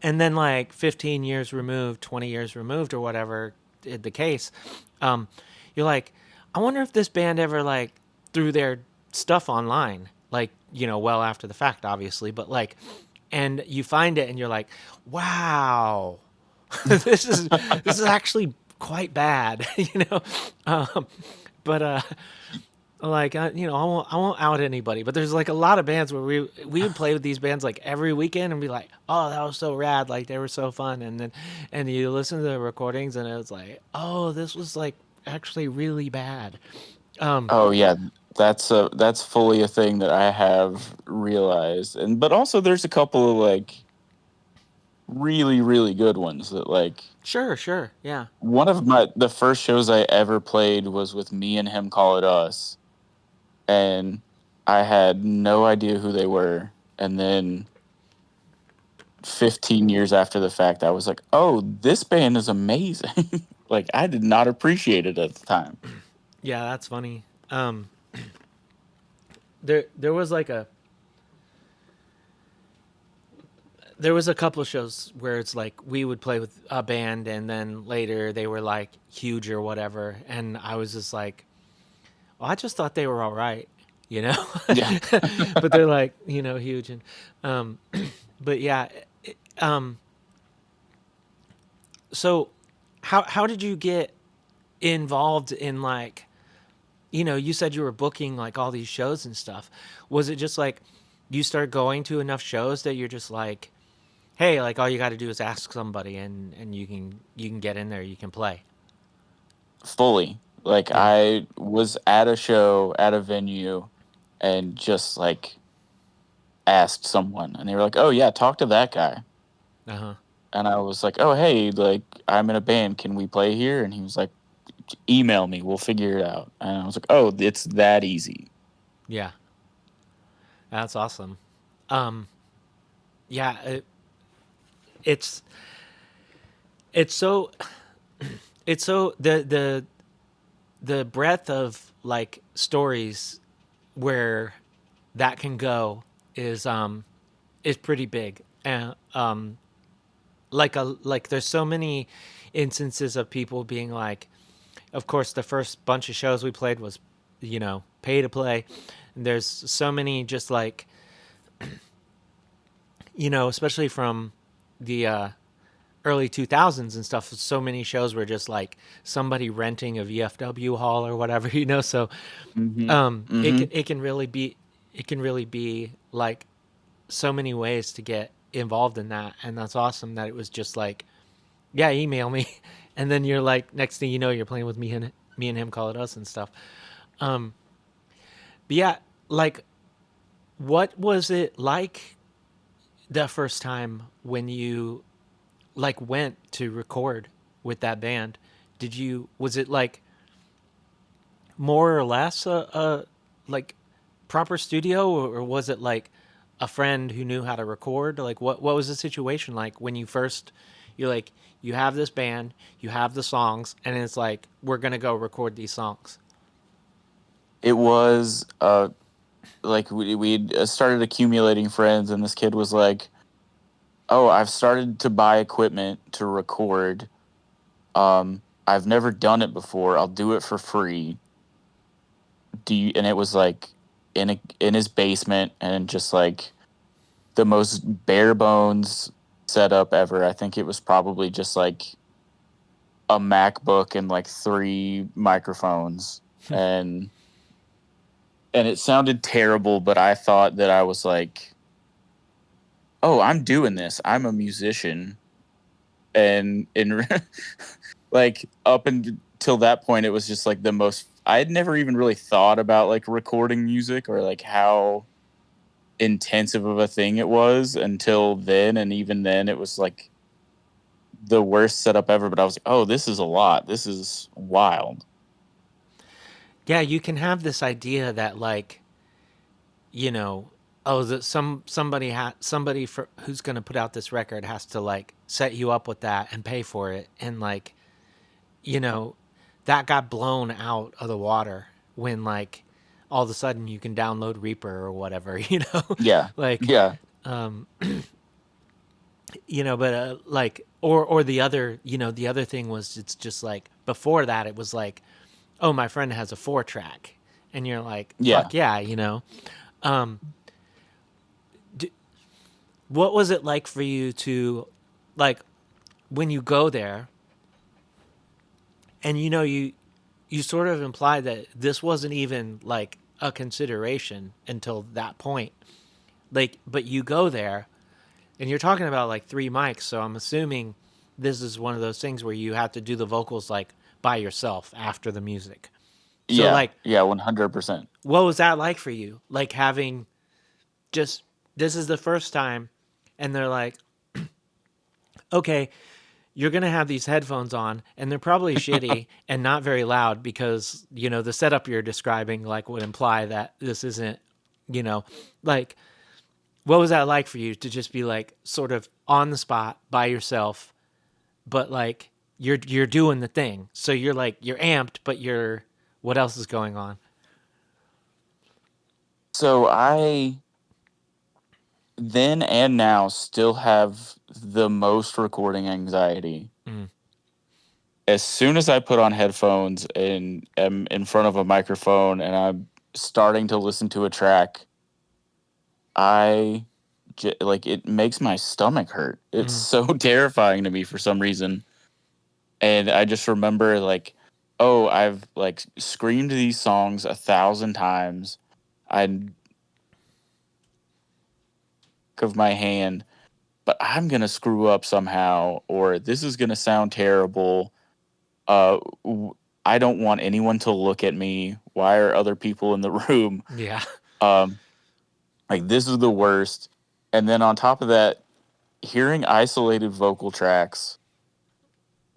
And then like 15 years removed, 20 years removed or whatever the case, um, you're like, I wonder if this band ever like threw their stuff online, like, well after the fact, obviously, but like, and you find it and you're like, wow, this is, this is actually quite bad, um, but, like I won't out anybody, but there's like a lot of bands where we would play with these bands like every weekend and be like, oh, that was so rad, like they were so fun, and then and you listen to the recordings and it's like, oh, this was like actually really bad. oh, yeah, that's fully a thing that I have realized, and but also there's a couple of, like, really, really good ones that, like Sure, sure, yeah. one of my the first shows I ever played was with Me and Him Call It Us, and I had no idea who they were, and then 15 years after the fact, I was like, "Oh, this band is amazing." Like, I did not appreciate it at the time. Yeah, that's funny. There was like a there was a couple of shows where it's like we would play with a band and then later they were like huge or whatever, and I was just like, well, I just thought they were all right, you know. Yeah. But they're like huge, and um, but yeah, um, so how did you get involved in like you said you were booking like all these shows and stuff? Was it just like you start going to enough shows that you're just like, hey, like all you got to do is ask somebody and you can get in there, you can play. Fully. Like, Yeah. I was at a show, at a venue, and just, like, asked someone, and they were like, "Oh, yeah, talk to that guy." Uh huh. And I was like, "Oh, hey, like, I'm in a band, can we play here?" And he was like, "Email me, we'll figure it out." And I was like, "Oh, it's that easy." Yeah, that's awesome. Um, yeah, it's it's so it's so the breadth of like stories where that can go is pretty big. And like there's so many instances of people being like, of course the first bunch of shows we played was pay to play. And there's so many just like, especially from the early 2000s and stuff, so many shows were just like somebody renting a VFW hall or whatever, so Mm-hmm. it Mm-hmm. can really be like so many ways to get involved in that. And that's awesome that it was just like, yeah, email me. And then you're like, next thing you know, you're playing with me and him call it us and stuff. But yeah, like, what was it like the first time when you like went to record with that band? Was it like more or less a like proper studio, or was it like a friend who knew how to record? Like, what was the situation like when you're like, you have this band, you have the songs, and it's like, we're gonna go record these songs. It was like we started accumulating friends, and this kid was like, "Oh, I've started to buy equipment to record. I've never done it before. I'll do it for free. Do you?" And it was like in his basement, and just like the most bare bones setup ever. I think it was probably just like a MacBook and like three microphones, and it sounded terrible, but I thought that I was like, "Oh, I'm doing this. I'm a musician." And in like up until that point, it was just like the most. I had never even really thought about like recording music or like how intensive of a thing it was until then, and even then, it was like the worst setup ever. But I was like, "Oh, this is a lot. This is wild." Yeah, you can have this idea that like, you know, oh, that somebody for who's going to put out this record has to like set you up with that and pay for it, and like, you know, that got blown out of the water when like all of a sudden you can download Reaper or whatever, Yeah, like, yeah, but like, or the other thing was, it's just like before that it was like, oh, my friend has a 4 track, and you're like, yeah. fuck yeah, what was it like for you to, like, when you go there, and you sort of imply that this wasn't even like a consideration until that point, like, but you go there and you're talking about like 3 mics, so I'm assuming this is one of those things where you have to do the vocals like by yourself after the music. So Yeah, like, yeah, 100%. what was that like for you, like having just, this is the first time, and they're like, okay, you're going to have these headphones on, and they're probably shitty and not very loud because, the setup you're describing like would imply that this isn't, you know, like, what was that like for you to just be like sort of on the spot by yourself, but like you're doing the thing. So you're like, you're amped, but what else is going on? So I then and now still have the most recording anxiety. Mm. As soon as I put on headphones and am in front of a microphone and I'm starting to listen to a track, I like it makes my stomach hurt. It's Mm. so terrifying to me for some reason. And I just remember like, oh, I've like screamed these songs 1,000 times. I of my hand, but I'm gonna screw up somehow, or this is gonna sound terrible. Uh, I don't want anyone to look at me. Why are other people in the room? Yeah. Um, like this is the worst. And then on top of that, hearing isolated vocal tracks,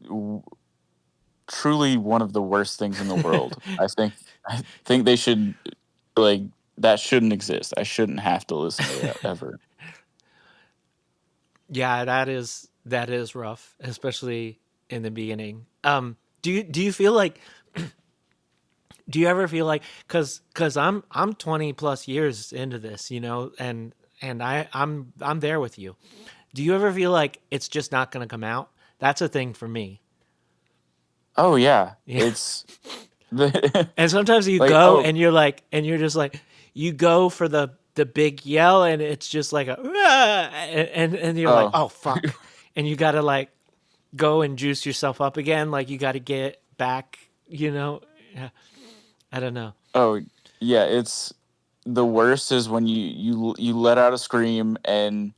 w- truly one of the worst things in the world. I think they should like that shouldn't exist. I shouldn't have to listen to that ever. Yeah, that is rough, especially in the beginning. Do you feel like, do you ever feel like, cuz I'm 20 plus years into this, and I'm there with you. Do you ever feel like it's just not going to come out? That's a thing for me. Oh yeah, Yeah. it's And sometimes you Like, go oh, and you're like, and you're just like, you go for the big yell, and it's just like a, "Ah," and you're like, oh, oh fuck, and you gotta like go and juice yourself up again. Like you gotta get back, you know. Yeah, I don't know. oh, yeah. It's the worst is when you let out a scream and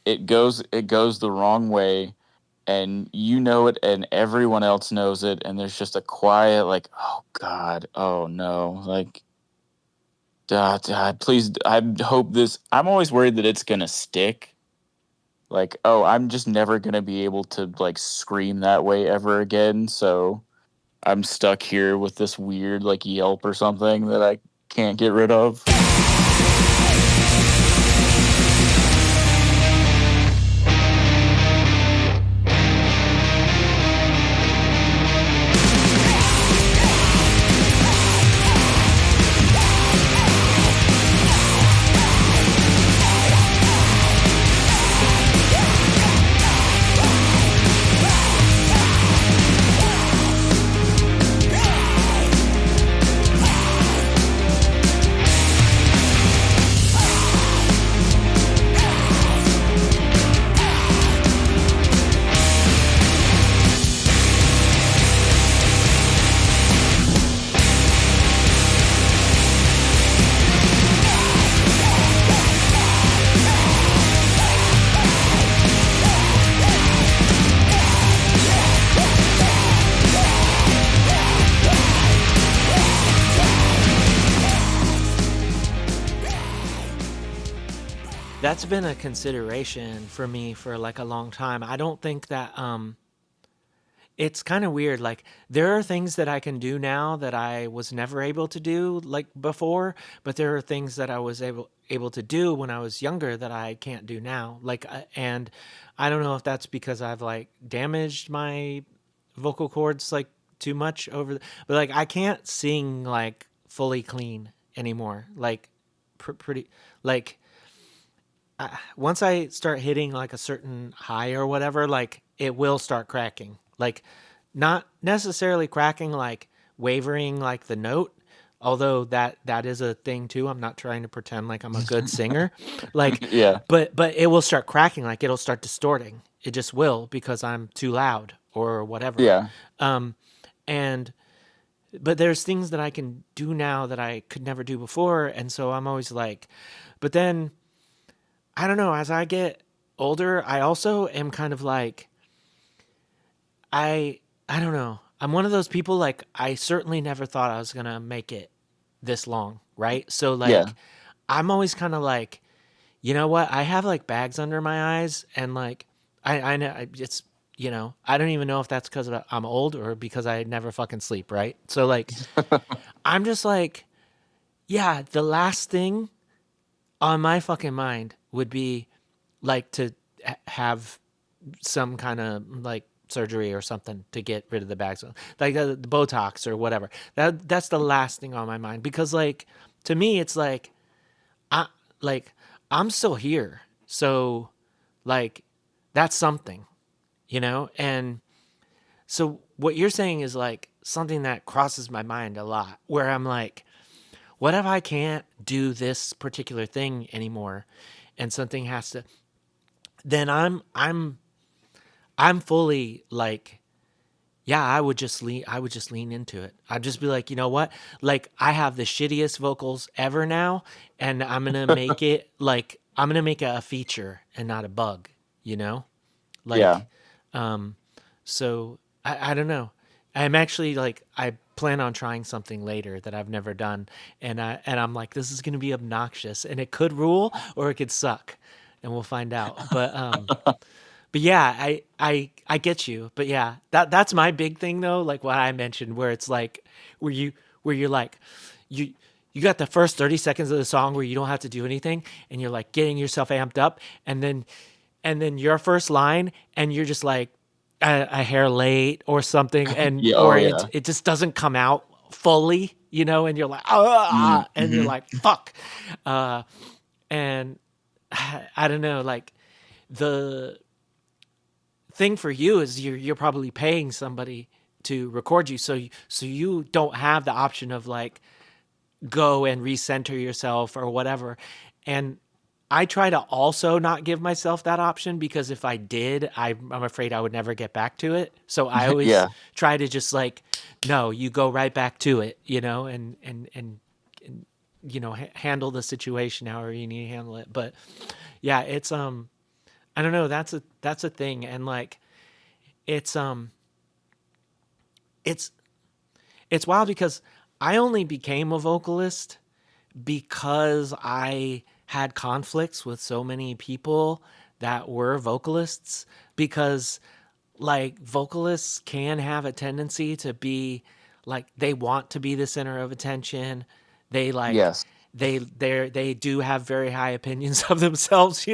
it goes the wrong way, and you know it, and everyone else knows it, and there's just a quiet like, oh God, oh no, like, please, I hope this. I'm always worried that it's gonna stick. Like, oh, I'm just never gonna be able to like scream that way ever again. So I'm stuck here with this weird like yelp or something that I can't get rid of. That's been a consideration for me for like a long time. I don't think that it's kind of weird. Like there are things that I can do now that I was never able to do like before, but there are things that I was able to do when I was younger that I can't do now. Like and I don't know if that's because I've like damaged my vocal cords like too much but like I can't sing like fully clean anymore. Like pretty like once I start hitting like a certain high or whatever, like it will start cracking. Like not necessarily cracking like wavering like the note, although that is a thing too. I'm not trying to pretend like I'm a good singer. Like Yeah, but it will start cracking, like it'll start distorting. It just will because I'm too loud or whatever. yeah, Um and but there's things that I can do now that I could never do before, and so I'm always like but then I don't know. As I get older, I also am kind of like I don't know. I'm one of those people like I certainly never thought I was gonna make it this long, right? So yeah. like I'm always kind of like, you know what? I have like bags under my eyes, and like I know it's I don't even know if that's because I'm old or because I never fucking sleep, right? So like I'm just like, yeah, the last thing on my fucking mind would be like to have some kind of like surgery or something to get rid of the bags, like the Botox or whatever. That's the last thing on my mind because like to me it's I like I'm still here, so like that's something, and so what you're saying is like something that crosses my mind a lot, where I'm like, what if I can't do this particular thing anymore, and something has to? Then I'm fully like, yeah, I would just lean into it. I'd just be like, you know what? Like I have the shittiest vocals ever now, and I'm gonna make a feature and not a bug, you know? Yeah. Like um so I don't know. I'm actually like I plan on trying something later that I've never done, and I'm like, this is gonna be obnoxious, and it could rule or it could suck, and we'll find out. But yeah, I get you. But yeah, that's my big thing though, like what I mentioned, where it's like where you're like you you got the first 30 seconds of the song where you don't have to do anything, and you're like getting yourself amped up, and then your first line, and you're just like a hair late or something, and Yeah. Oh or yeah. it just doesn't come out fully, and you're like and you're Mm-hmm. like fuck, uh, and I don't know, like the thing for you is you're probably paying somebody to record you. So you don't have the option of like go and recenter yourself or whatever. And I try to also not give myself that option because if I did, I'm afraid I would never get back to it. So I always Yeah. try to just like, no, you go right back to it, and handle the situation however you need to handle it. But yeah, it's I don't know, that's a thing, and like it's it's it's wild because I only became a vocalist because I had conflicts with so many people that were vocalists, because like vocalists can have a tendency to be like they want to be the center of attention. They like Yes. they do have very high opinions of themselves,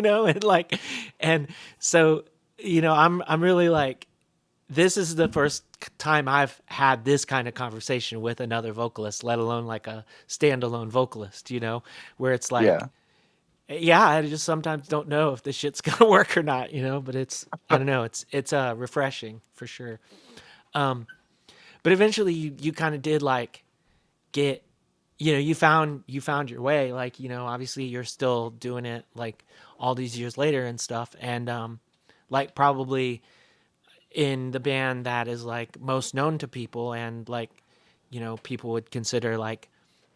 and so I'm really like, this is the first time I've had this kind of conversation with another vocalist, let alone like a standalone vocalist, where it's like, Yeah. yeah, I just sometimes don't know if this shit's gonna work or not, but I don't know, it's refreshing for sure. But eventually you kind of did like get, you found your way, like, obviously you're still doing it like all these years later and stuff. And like probably in the band that is like most known to people and like people would consider like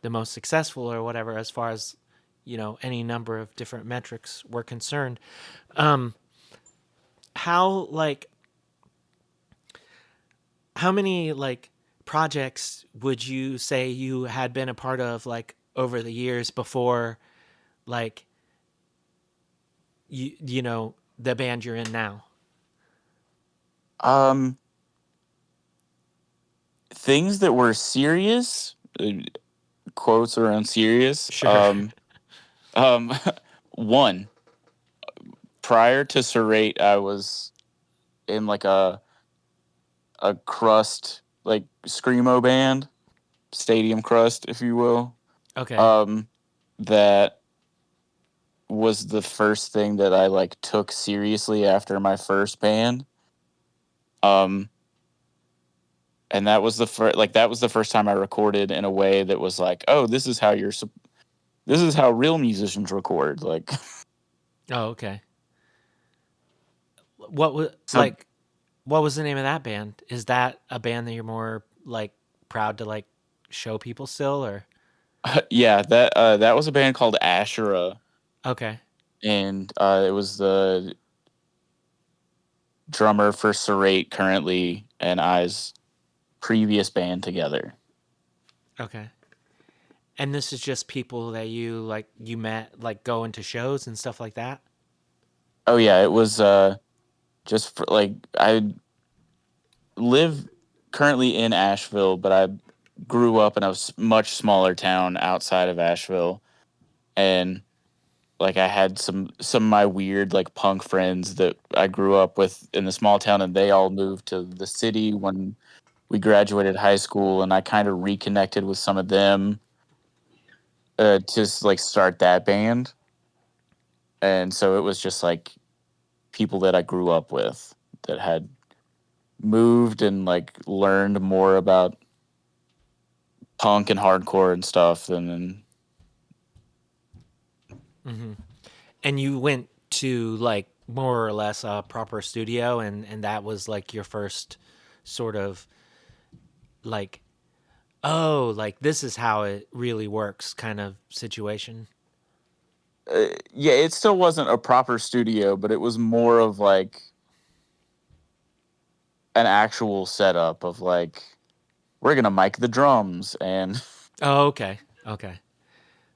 the most successful or whatever, as far as any number of different metrics were concerned. How like how many like projects would you say you had been a part of like over the years before like the band you're in now? Um, things that were serious, quotes around serious. Sure. Um, one, prior to Serrate, I was in like a crust, like screamo band, stadium crust, if you will. Okay. Um, that was the first thing that I like took seriously after my first band. Um, and that was the first, like that was the first time I recorded in a way that was like, oh, this is how real musicians record. Like, Oh, okay. What was so like what was the name of that band? Is that a band that you're more like proud to like show people still, or? yeah, that was a band called Ashera, Okay. and it was the drummer for Serrate currently and I's previous band together. Okay. And this is just people that you met like going to shows and stuff like that? Oh yeah, it was just for, like I live currently in Asheville, but I grew up in a much smaller town outside of Asheville, and like I had some of my weird like punk friends that I grew up with in the small town, and they all moved to the city when we graduated high school, and I kind of reconnected with some of them to like start that band, and so it was just like people that I grew up with that had moved and like learned more about punk and hardcore and stuff. And then Mhm. And you went to like more or less a proper studio, and that was like your first sort of like, oh, like this is how it really works kind of situation. yeah, it still wasn't a proper studio, but it was more of like an actual setup of like we're gonna mic the drums and Oh, okay. Okay.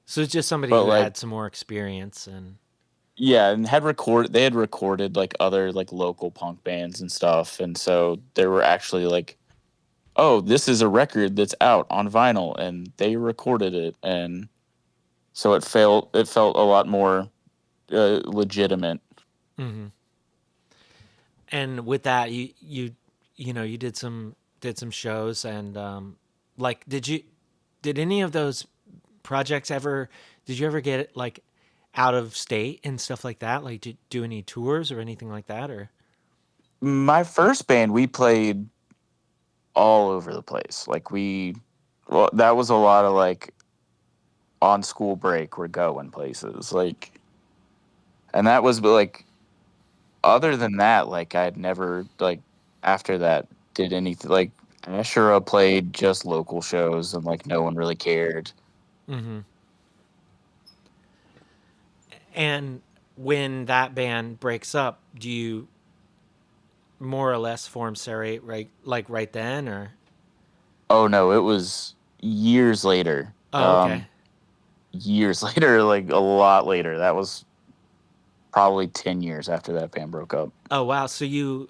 So it's just somebody but who like had some more experience and yeah, and they had recorded like other like local punk bands and stuff, and so they were actually like, oh, this is a record that's out on vinyl, and they recorded it, and so it felt a lot more legitimate. mhm. And with that, you did some shows, and like did any of those projects ever, did you ever get like out of state and stuff like that? Like did do any tours or anything like that, or? My first band, we played all over the place. Well, that was a lot of like on school break, we're going places. And that was like, other than that, like I'd never like after that did anything like Ashura played just local shows and like no one really cared. Mm-hmm. And when that band breaks up, do you more or less form Serrate right like right then or? Oh no, it was years later. Oh, okay. Years later, like a lot later. That was probably 10 years after that band broke up. Oh wow. So you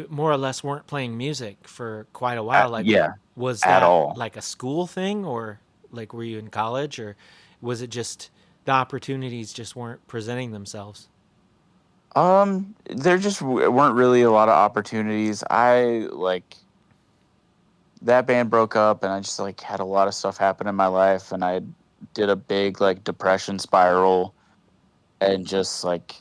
more or less weren't playing music for quite a while. Like, Yeah, was at that all. like a school thing, or like were you in college, or was it just the opportunities just weren't presenting themselves? There just weren't really a lot of opportunities. I like that band broke up and I just like had a lot of stuff happen in my life and I did a big like depression spiral and just like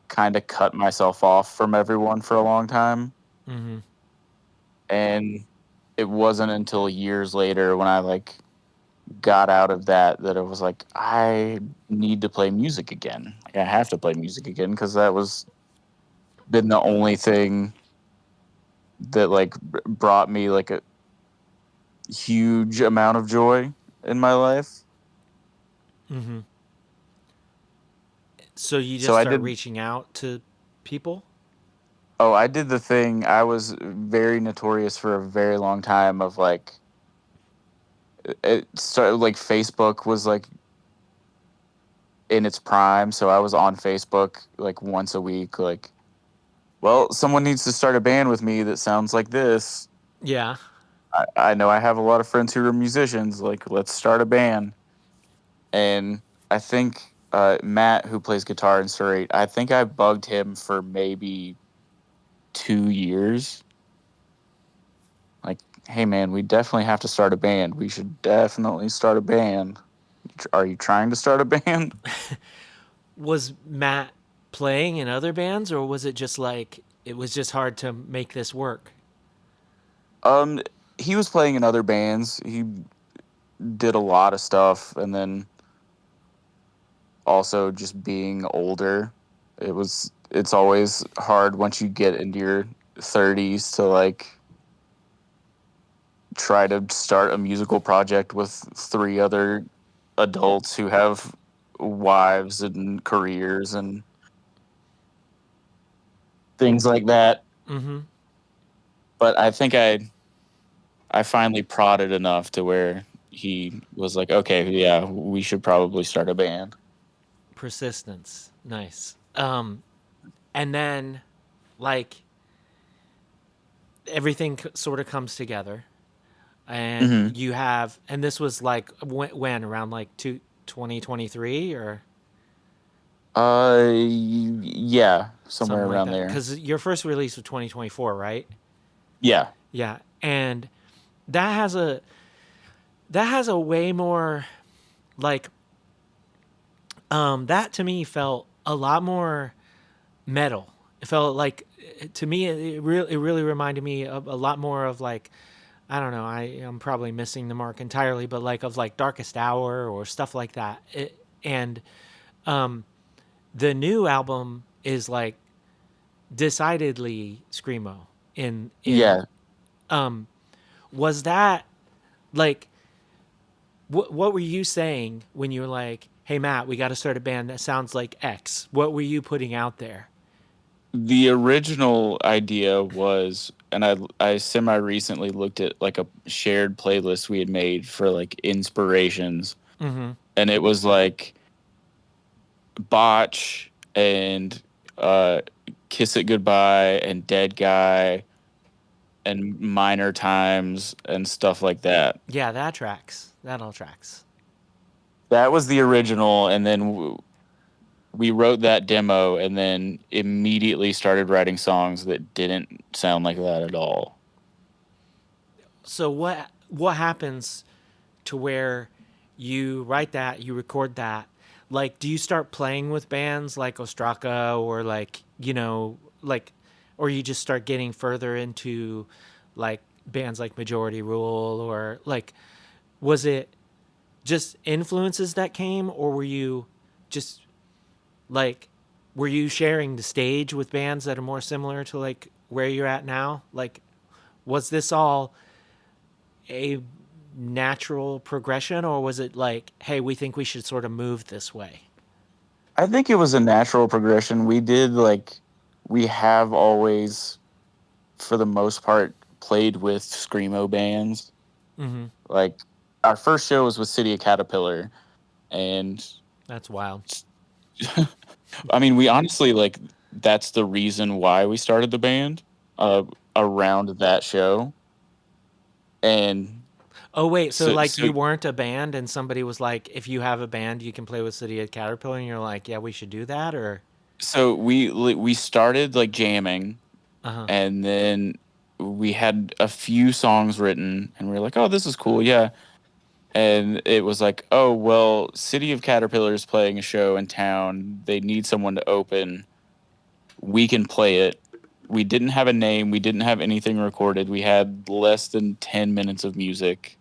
kind of cut myself off from everyone for a long time. Mm-hmm. And it wasn't until years later when I like got out of that that it was like I need to play music again. Like, I have to play music again because that was been the only thing that like brought me like a huge amount of joy in my life. Mm-hmm. So you So just I start did. reaching out to people. Oh, I did the thing. I was very notorious for a very long time of like it started like Facebook was like in its prime, so I was on Facebook like once a week like, well, someone needs to start a band with me that sounds like this. Yeah. I know I have a lot of friends who are musicians, like let's start a band. And I think Matt, who plays guitar in Serrate, I think I bugged him for maybe 2 years. Like, hey man, we definitely have to start a band. We should definitely start a band. Are you trying to start a band? Was Matt playing in other bands, or was it just like it was just hard to make this work? Um, he was playing in other bands. He did a lot of stuff, and then also just being older. It's always hard once you get into your 30s to like try to start a musical project with three other adults who have wives and careers and things like that. Mm-hmm. But I finally prodded enough to where he was like, okay, yeah, we should probably start a band. Persistence. Nice. And then like everything sort of comes together, and Hmm. you have, and this was like when around like 2023 or Yeah, somewhere something like around that, there. because your first release was 2024, right? Yeah. Yeah, and that has a that has a way more like that to me felt a lot more metal. It felt like to me it really reminded me of a lot more of like, I don't know, I am probably missing the mark entirely, but like of like Darkest Hour or stuff like that. And the new album is like decidedly screamo. In Yeah. Was that like what were you saying when you were like, "Hey Matt, we got to start a band that sounds like X"? What were you putting out there? The original idea was, and I semi recently looked at like a shared playlist we had made for like inspirations, Mm-hmm. and it was like Botch and uh, Kiss It Goodbye and Dead Guy and Minor Times and stuff like that. Yeah, that tracks. That all tracks. That was the original, and then we wrote that demo, and then immediately started writing songs that didn't sound like that at all. So what happens to where you write that, you record that? Like, do you start playing with bands like Ostraka or like, like, or you just start getting further into like bands like Majority Rule, or like, was it just influences that came, or were you just like, were you sharing the stage with bands that are more similar to like where you're at now? Like, was this all a natural progression, or was it like, hey, we think we should sort of move this way? I think it was a natural progression. We have always, for the most part, played with screamo bands. Mm-hmm. Like our first show was with City of Caterpillar, and That's wild. I mean, we honestly like that's the reason why we started the band uh, around that show, and Oh wait, so so like so you weren't a band, and somebody was like, if you have a band, you can play with City of Caterpillar, and you're like, yeah, we should do that, or so we started like jamming, uh huh. and then we had a few songs written, and we were like, oh, this is cool, yeah. And it was like, oh well, City of Caterpillar is playing a show in town. They need someone to open. We can play it. We didn't have a name. We didn't have anything recorded. We had less than 10 minutes of music.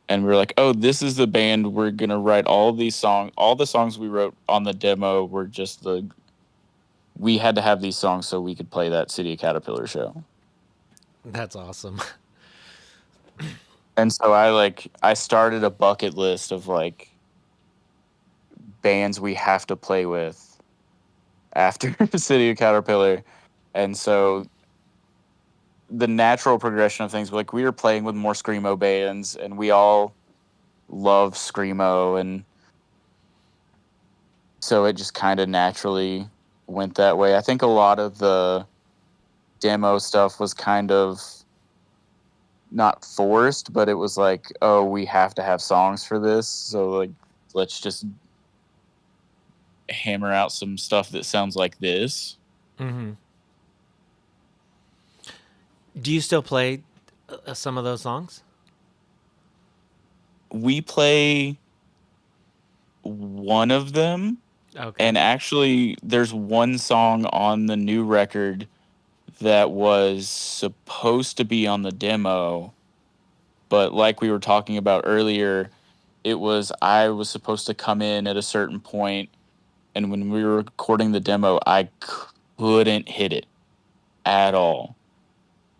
And we were like, oh, this is the band. We're going to write all these songs. All the songs we wrote on the demo were just we had to have these songs so we could play that City of Caterpillar show. That's awesome. And so I started a bucket list of like bands we have to play with after City of Caterpillar. And so the natural progression of things, like we were playing with more screamo bands, and we all love screamo, and so it just kind of naturally went that way. I think a lot of the demo stuff was kind of not forced, but it was like, oh, we have to have songs for this, so like let's just hammer out some stuff that sounds like this. Mm-hmm. Do you still play some of those songs? We play one of them, Okay. and actually there's one song on the new record that was supposed to be on the demo, but like we were talking about earlier, I was supposed to come in at a certain point, and when we were recording the demo, I couldn't hit it at all.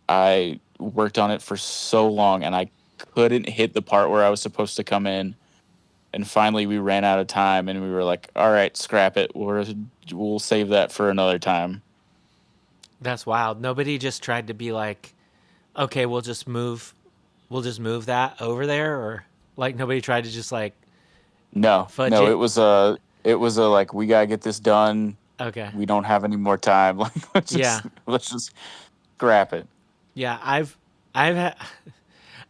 I worked on it for so long, and I couldn't hit the part where I was supposed to come in. And finally, we ran out of time, and we were like, "All right, scrap it. We'll save that for another time." That's wild. Nobody just tried to be like, okay, we'll just move that over there, or like nobody tried to just like No, fudge no, it. it was a like we gotta get this done. Okay. We don't have any more time. Like Yeah. let's just scrap it. Yeah, I've had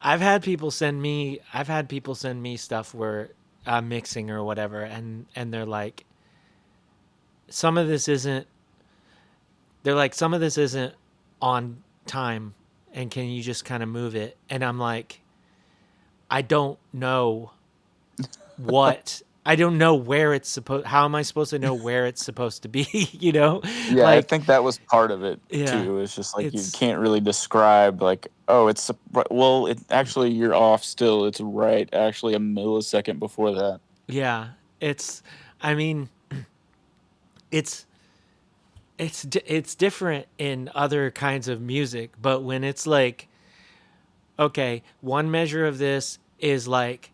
I've had people send me stuff where I'm mixing or whatever, and they're like, some of this isn't some of this isn't on time, and can you just kind of move it? And I'm like, I don't know I don't know where it's supposed, how am I supposed to know where it's supposed to be, you know? Yeah, I Like, think that was part of it yeah, too. It's just like you it's can't really describe like, oh, well, it actually you're off still. It's right actually a millisecond before that. yeah, it's I mean, it's it's different in other kinds of music, but when it's like, okay, one measure of this is like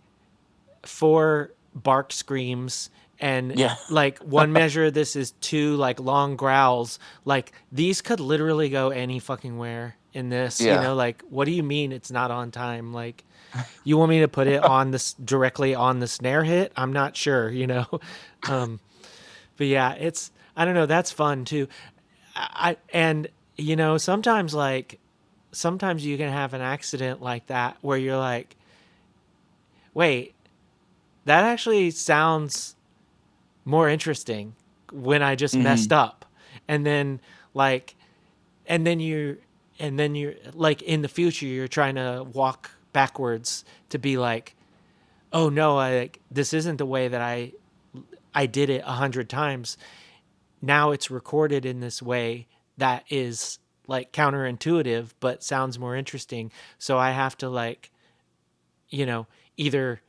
four bark screams, and Yeah. like one measure of this is two like long growls, like these could literally go any fucking where in this, you Yeah. know, like what do you mean it's not on time? Like, you want me to put it on this directly on the snare hit? I'm not sure, you know. um but yeah, it's, I don't know, that's fun too. And you know, sometimes like, sometimes you can have an accident like that where you're like, wait, that actually sounds more interesting when I just messed Hmm. up. And then like, and then you and then you're like, in the future you're trying to walk backwards to be like, oh no, I like, this isn't the way that I did it 100 times. Now it's recorded in this way that is like counterintuitive but sounds more interesting. So I have to like, you know, either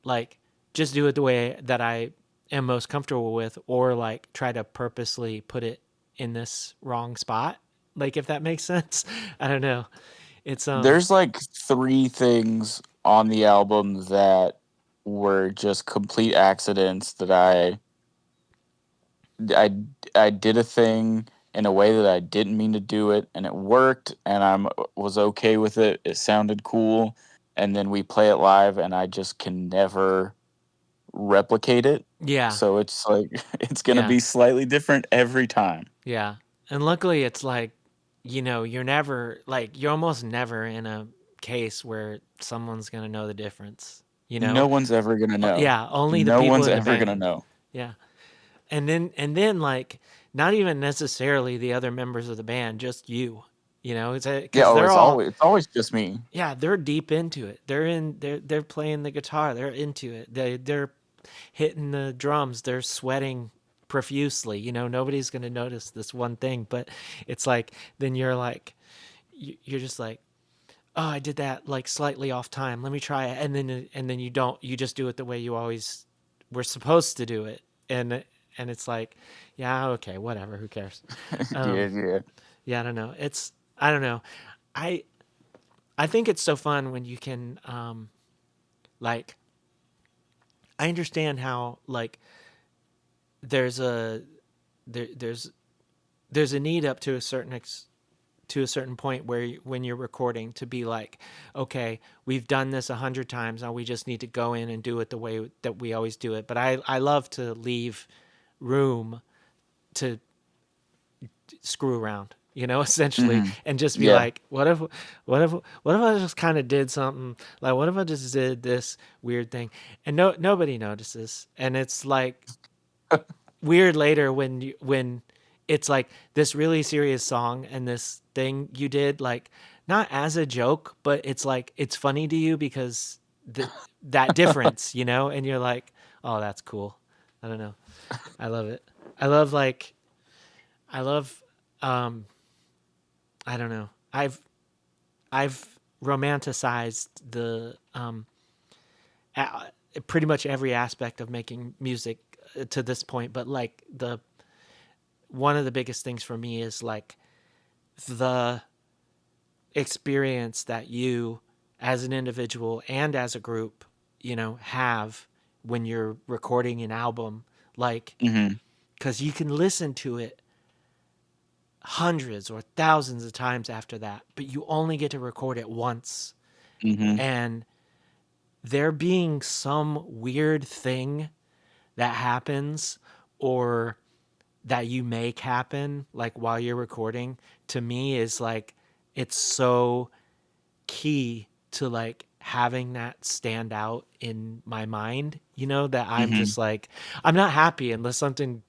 like just do it the way that I am most comfortable with, or like try to purposely put it in this wrong spot. Like if that makes sense. I don't know. It's There's like three things on the album that were just complete accidents that I I did a thing in a way that I didn't mean to do it, and it worked, and I was okay with it. It sounded cool, and then we play it live, and I just can never replicate it. yeah. So it's like it's gonna Yeah. be slightly different every time. Yeah. And luckily it's like, you're never like you're almost never in a case where someone's going to know the difference, you know? No one's ever gonna know. Yeah, only the No people one's in the ever gonna band. know. Yeah. And then like not even necessarily the other members of the band, just you. It's Yeah, cuz they're all it's always just me. yeah, they're deep into it. They're playing the guitar. They're into it. They're hitting the drums. They're sweating profusely. Nobody's going to notice this one thing, but it's like then you're like you're just like, "Oh, I did that like slightly off time. Let me try it." And then you don't you just do it the way you always were supposed to do it. And it's like, "Yeah, okay, whatever, who cares?" Yeah, Um yeah. yeah, I don't know. I I think it's so fun when you can like I understand how like there's a there, there's a need up to a to a certain point where when you're recording to be like, okay, we've done this 100 times, now we just need to go in and do it the way that we always do it. But I love to leave room to screw around, essentially, Mhm. and just be Yeah. like, what if I just kind of did something, like what if I just did this weird thing, and nobody notices, and it's like weird later when it's like this really serious song and this thing you did, like not as a joke, but it's like it's funny to you because that difference, and you're like, oh, that's cool. I don't know. I love it. I love like I love um I don't know. I've romanticized the a- pretty much every aspect of making music to this point, but like the one of the biggest things for me is like the experience that you as an individual and as a group, have when you're recording an album, like Mhm. cuz you can listen to it hundreds or thousands of times after that, but you only get to record it once. Mhm. And there being some weird thing that happens or that you make happen like while you're recording, to me is like it's so key to like having that stand out in my mind, that I'm Mhm. just like I'm not happy unless something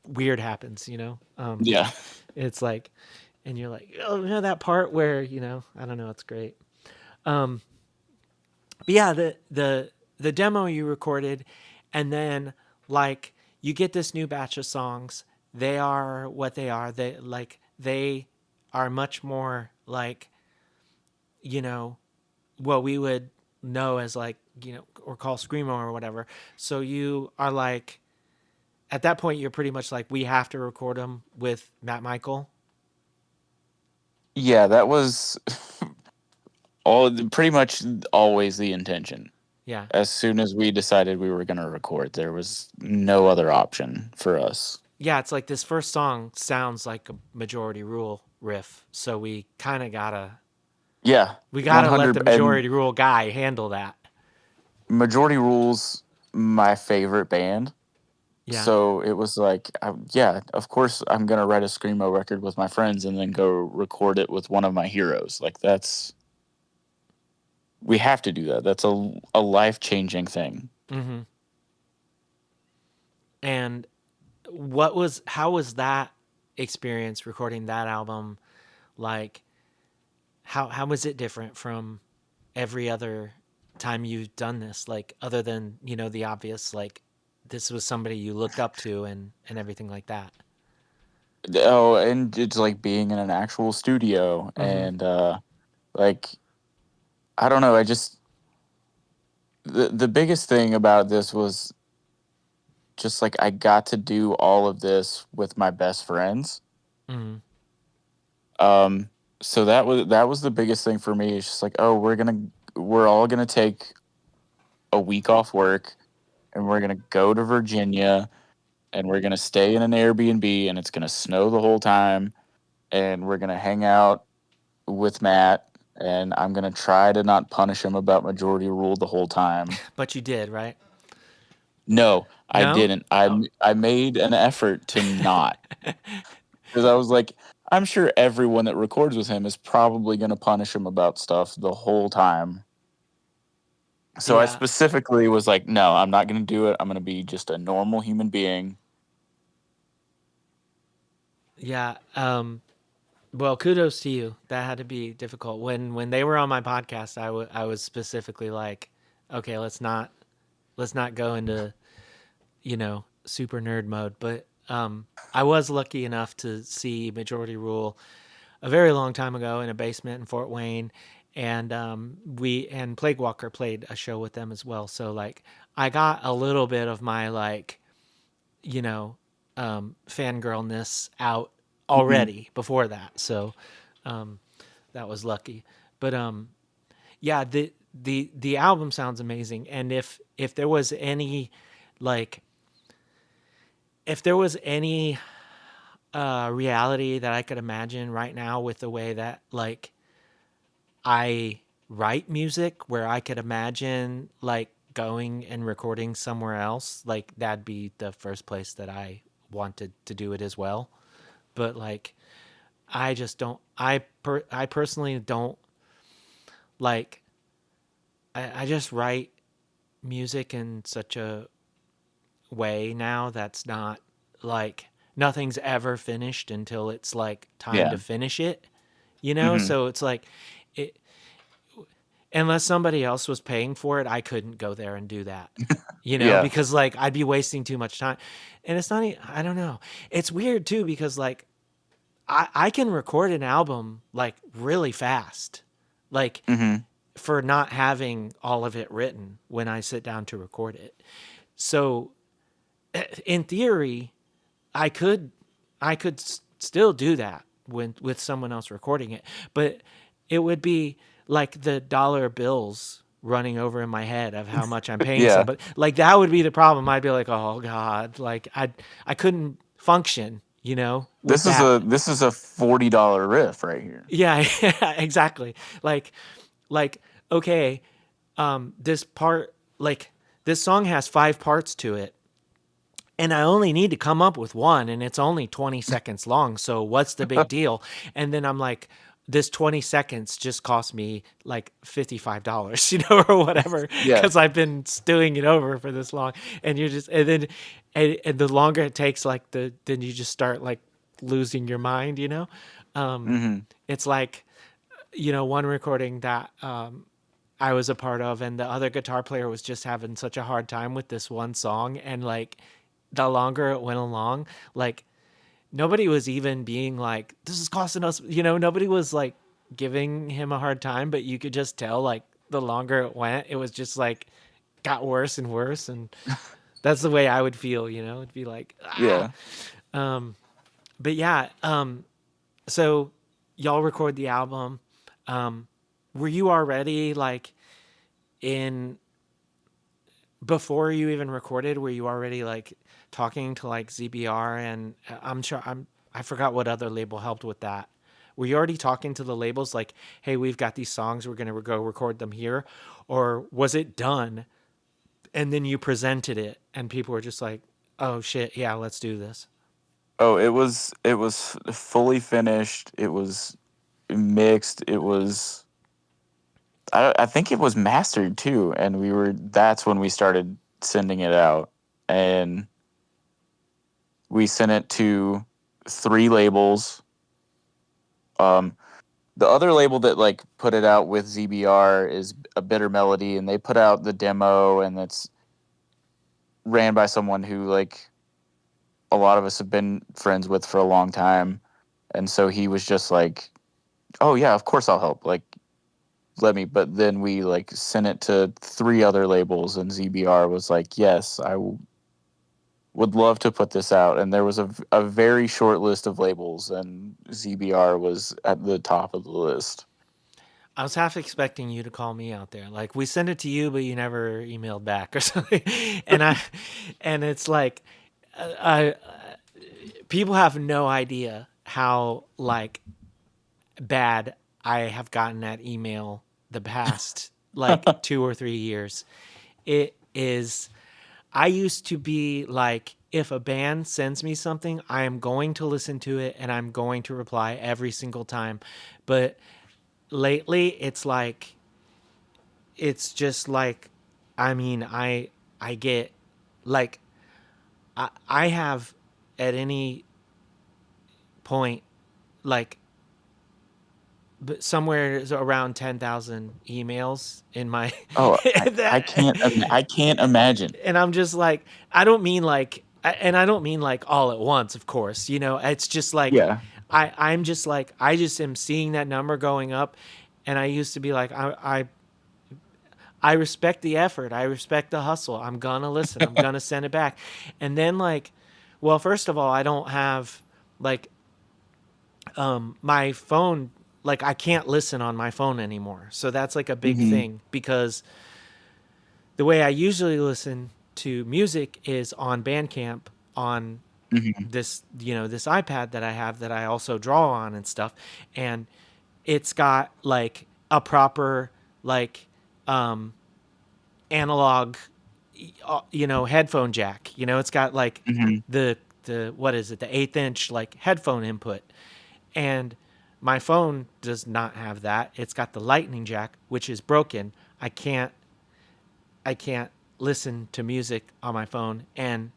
weird happens, Yeah. it's like, and you're like, oh, that part where, I don't know, it's great. um but yeah, the demo you recorded, and then like you get this new batch of songs. They are what they are. They are much more like, you know what we would know as like, or call screamo or whatever. So you are like, at that point you're pretty much like, we have to record them with Matt Michael. Yeah, that was all pretty much always the intention. Yeah. As soon as we decided we were gonna record, there was no other option for us. Yeah, it's like this first song sounds like a Majority Rule riff, so Yeah, we gotta let the 100, and Majority Rule guy handle that. Majority Rules my favorite band. Yeah. So it was like, yeah, of course I'm gonna write a screamo record with my friends and then go record it with one of my heroes. Like that's we have to do that. That's a life changing thing. Mm-hmm. And how was that experience recording that album like? How was it different from every other time you've done this? Like other than the obvious, like this was somebody you looked up to and everything like that. Oh, and it's like being in an actual studio, Mm-hmm. and like I don't know, I just the biggest thing about this was just like I got to do all of this with my best friends. Mm-hmm. Um, so that was the biggest thing for me. It's just like, oh, we're all gonna take a week off work, and we're gonna go to Virginia, and we're gonna stay in an Airbnb, and it's gonna snow the whole time, and we're gonna hang out with Matt, and I'm gonna try to not punish him about majority rule the whole time. But you did, right? No, I No? didn't. Oh. I made an effort to not, because I was like, I'm sure everyone that records with him is probably gonna punish him about stuff the whole time. So I Yeah. specifically was like, no, I'm not gonna do it. I'm gonna be just a normal human being. Yeah. Well, kudos to you. That had to be difficult. When they were on my podcast, I was specifically like, okay, let's not go into, super nerd mode. But I was lucky enough to see Majority Rule a very long time ago in a basement in Fort Wayne, and we and Plague Walker played a show with them as well. So like, I got a little bit of my like, you know, fangirlness out Mhm. already before that. So um, that was lucky. But yeah, the album sounds amazing. And if there was any like if there was any reality that I could imagine right now with the way that like I write music, where I could imagine like going and recording somewhere else, like that'd be the first place that I wanted to do it as well. But like I just don't I personally don't like I just write music in such a way now that's not like nothing's ever finished until it's like time Yeah. to finish it, you know? Hmm. So it's like it unless somebody else was paying for it, I couldn't go there and do that. Yeah. Because like I'd be wasting too much time. And it's not I don't know. It's weird too because like I can record an album like really fast. Like Hmm. for not having all of it written when I sit down to record it. So in theory, I could still do that when with someone else recording it, but it would be like the dollar bills running over in my head of how much I'm paying Yeah. somebody. Like that would be the problem. I'd be like, "Oh god, like I couldn't function, with that." This is a $40 riff right here. Yeah, exactly. Like like okay, this part like this song has 5 parts to it and I only need to come up with one and it's only 20 seconds long. So what's the big deal? And then I'm like, this 20 seconds just cost me like $55, or whatever, Yeah. because I've been stewing it over for this long. And you're just, and then, and the longer it takes, like then you just start like losing your mind. Um, Hmm. it's like, one recording that I was a part of, and the other guitar player was just having such a hard time with this one song. And like, the longer it went along, like nobody was even being like, "This is costing us," Nobody was like giving him a hard time, but you could just tell like the longer it went, it was just like got worse and worse, and that's the way I would feel. It'd be like ah. Yeah. Um, but yeah, so y'all record the album. Um, were you already like in before you even recorded, were you already like talking to like ZBR and I forgot what other label helped with that. Were you already talking to the labels like, "Hey, we've got these songs, we're going to go record them here?" Or was it done and then you presented it and people were just like, "Oh shit, yeah, let's do this." Oh, it was fully finished. It was mixed. It was I think it was mastered too, and that's when we started sending it out, and we sent it to 3 labels. Um, the other label that like put it out with ZBR is a Bitter Melody, and they put out the demo, and it's ran by someone who like a lot of us have been friends with for a long time, and so he was just like, "Oh yeah, of course I'll help." Like, let me. But then we like sent it to 3 other labels, and ZBR was like, "Yes, would love to put this out." And there was a very short list of labels, and ZBR was at the top of the list. I was half expecting you to call me out there. Like we sent it to you, but you never emailed back or something. And and it's like, I people have no idea how like bad I have gotten at email the past like 2 or 3 years. It is. I used to be like, if a band sends me something, I am going to listen to it and I'm going to reply every single time. But lately, it's just like, I mean, I get like, I have at any point like somewhere around 10,000 emails in my Oh, that, I can't imagine. and I'm just like, I don't mean like, and I don't mean like all at once, of course. It's just like, Yeah. I'm just like, I just am seeing that number going up, and I used to be like, I respect the effort, I respect the hustle. I'm gonna listen. I'm gonna send it back, and then like, well, first of all, I don't have like my phone. Like I can't listen on my phone anymore. So that's like a big Hmm. thing because the way I usually listen to music is on Bandcamp on Hmm. this iPad that I have that I also draw on and stuff, and it's got like a proper like um analog headphone jack. It's got like Hmm. the what is it, the 1/8 inch like headphone input, and my phone does not have that. It's got the lightning jack, which is broken. I can't listen to music on my phone. And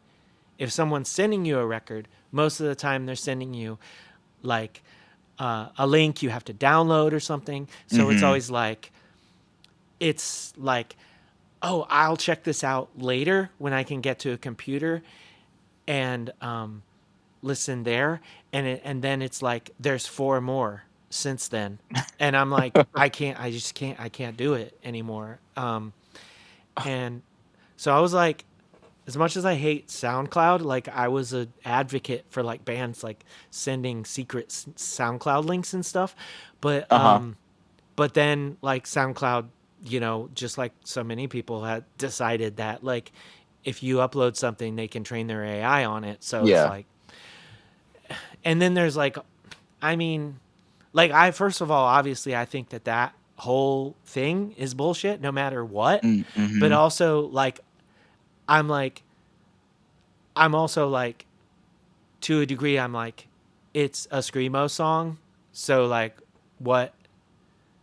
if someone's sending you a record, most of the time they're sending you like a link you have to download or something. So Hmm. it's like, oh, I'll check this out later when I can get to a computer and listen there. And then it's like there's four more since then, and I'm like, I can't do it anymore. And so I was like, as much as I hate SoundCloud, like I was an advocate for like bands like sending secret SoundCloud links and stuff, but Uh-huh. but then like SoundCloud, just like so many people had decided that like if you upload something, they can train their AI on it. So it's Yeah. like, and then there's like, I mean, like I first of all, obviously, I think that whole thing is bullshit, no matter what. But Mm-hmm. also, I'm like, I'm also like, to a degree, I'm like, it's a screamo song, so what?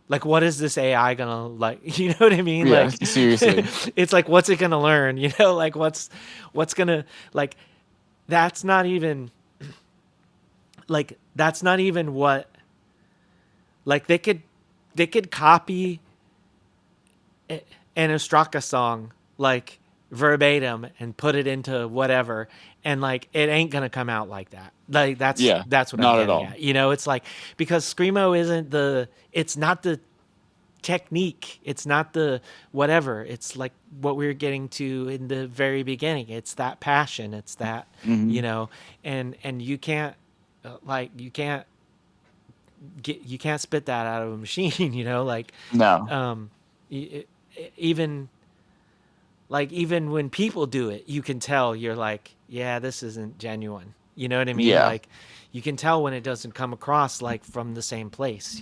Like, what is this AI gonna like? You know what I mean? Yeah, Like, seriously. it's like, what's it gonna learn? Like what's gonna like? That's not even that's not even what like they could copy an Ostraka song like verbatim and put it into whatever, and like it ain't gonna come out like that. Like Yeah, that's what I'm not at getting all. at. It's like, because screamo isn't it's not the technique, it's not the whatever, it's like what we were getting to in the very beginning. It's that passion, it's that, you Hmm. know and you can't you can't you can't spit that out of a machine. Like No. um even even when people do it, you can tell, you're like, yeah, this isn't genuine. You know what I mean? Yeah. Like you can tell when it doesn't come across like from the same place.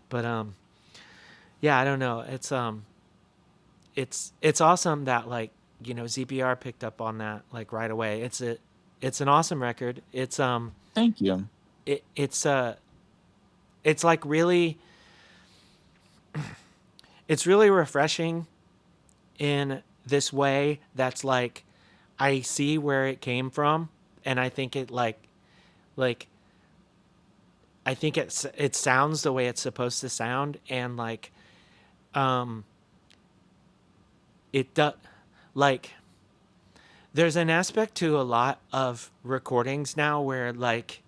But yeah, I don't know. It's awesome that like, ZPR picked up on that like right away. It's an awesome record. Thank you. It, it's like really, it's really refreshing in this way that's like, I see where it came from, and I think it like I think it sounds the way it's supposed to sound, and like um it does, like There's an aspect to a lot of recordings now where like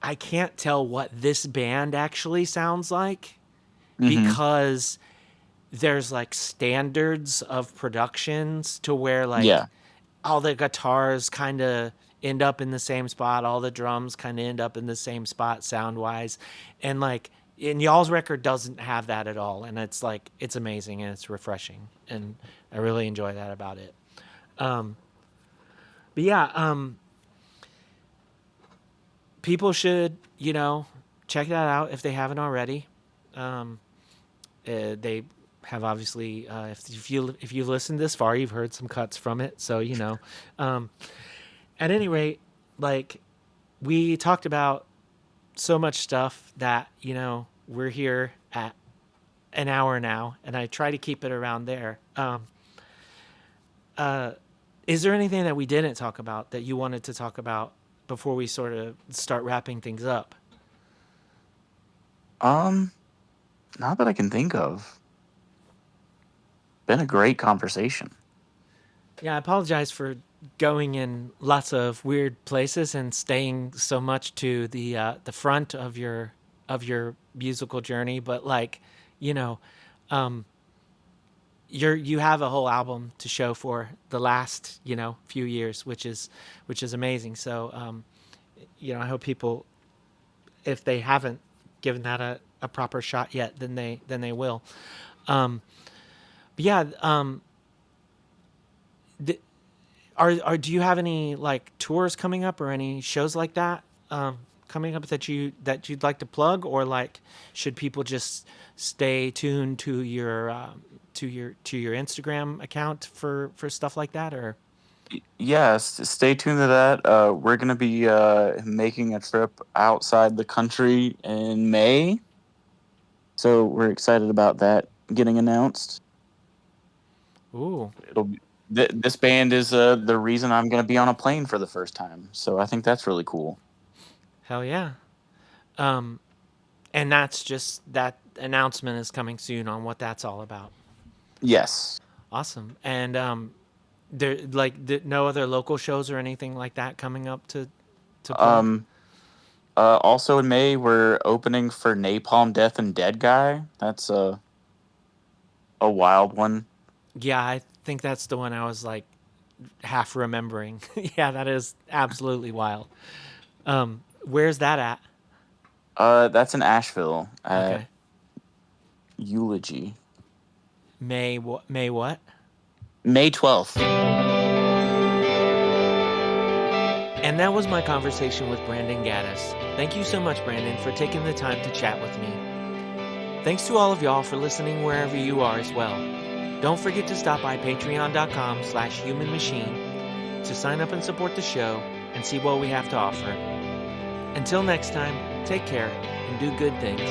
I can't tell what this band actually sounds like Mm-hmm. because there's like standards of productions to where like Yeah. all the guitars kind of end up in the same spot, all the drums kind of end up in the same spot sound wise, and like and y'all's record doesn't have that at all, and it's like it's amazing and it's refreshing, and I really enjoy that about it. But yeah, people should check that out if they haven't already. They have obviously if you've listened this far, you've heard some cuts from it, so at any rate, like we talked about so much stuff that we're here at an hour now, and I try to keep it around there. Is there anything that we didn't talk about that you wanted to talk about before we sort of start wrapping things up? Um, Not that I can think of. Been a great conversation. Yeah, I apologize for going in lots of weird places and staying so much to the front of your musical journey, but like, you know, um, you have a whole album to show for the last few years, which is amazing. So I hope people, if they haven't given that a proper shot yet, then they will. Um, but yeah, the, do you have any like tours coming up or any shows like that coming up that you'd like to plug, or like should people just stay tuned to your to your Instagram account for stuff like that? Or Yes, stay tuned to that. We're going to be making a trip outside the country in May. So we're excited about that getting announced. ooh, It'll be, this band is the reason I'm going to be on a plane for the first time. So I think that's really cool. hell yeah. um and that's just that announcement is coming soon on what that's all about. Yes. Awesome. And there like no other local shows or anything like that coming up to plug? Um, Also in May, we're opening for Napalm Death and Dead Guy. That's a wild one. Yeah, I think that's the one I was like half remembering. Yeah, that is absolutely wild. Where's that at? That's in Asheville at Okay. Eulogy. May what? May 12th. And that was my conversation with Brandon Gaddis. Thank you so much, Brandon, for taking the time to chat with me. Thanks to all of y'all for listening wherever you are as well. Don't forget to stop by patreon.com/humanmachine to sign up and support the show and see what we have to offer. Until next time, take care and do good things.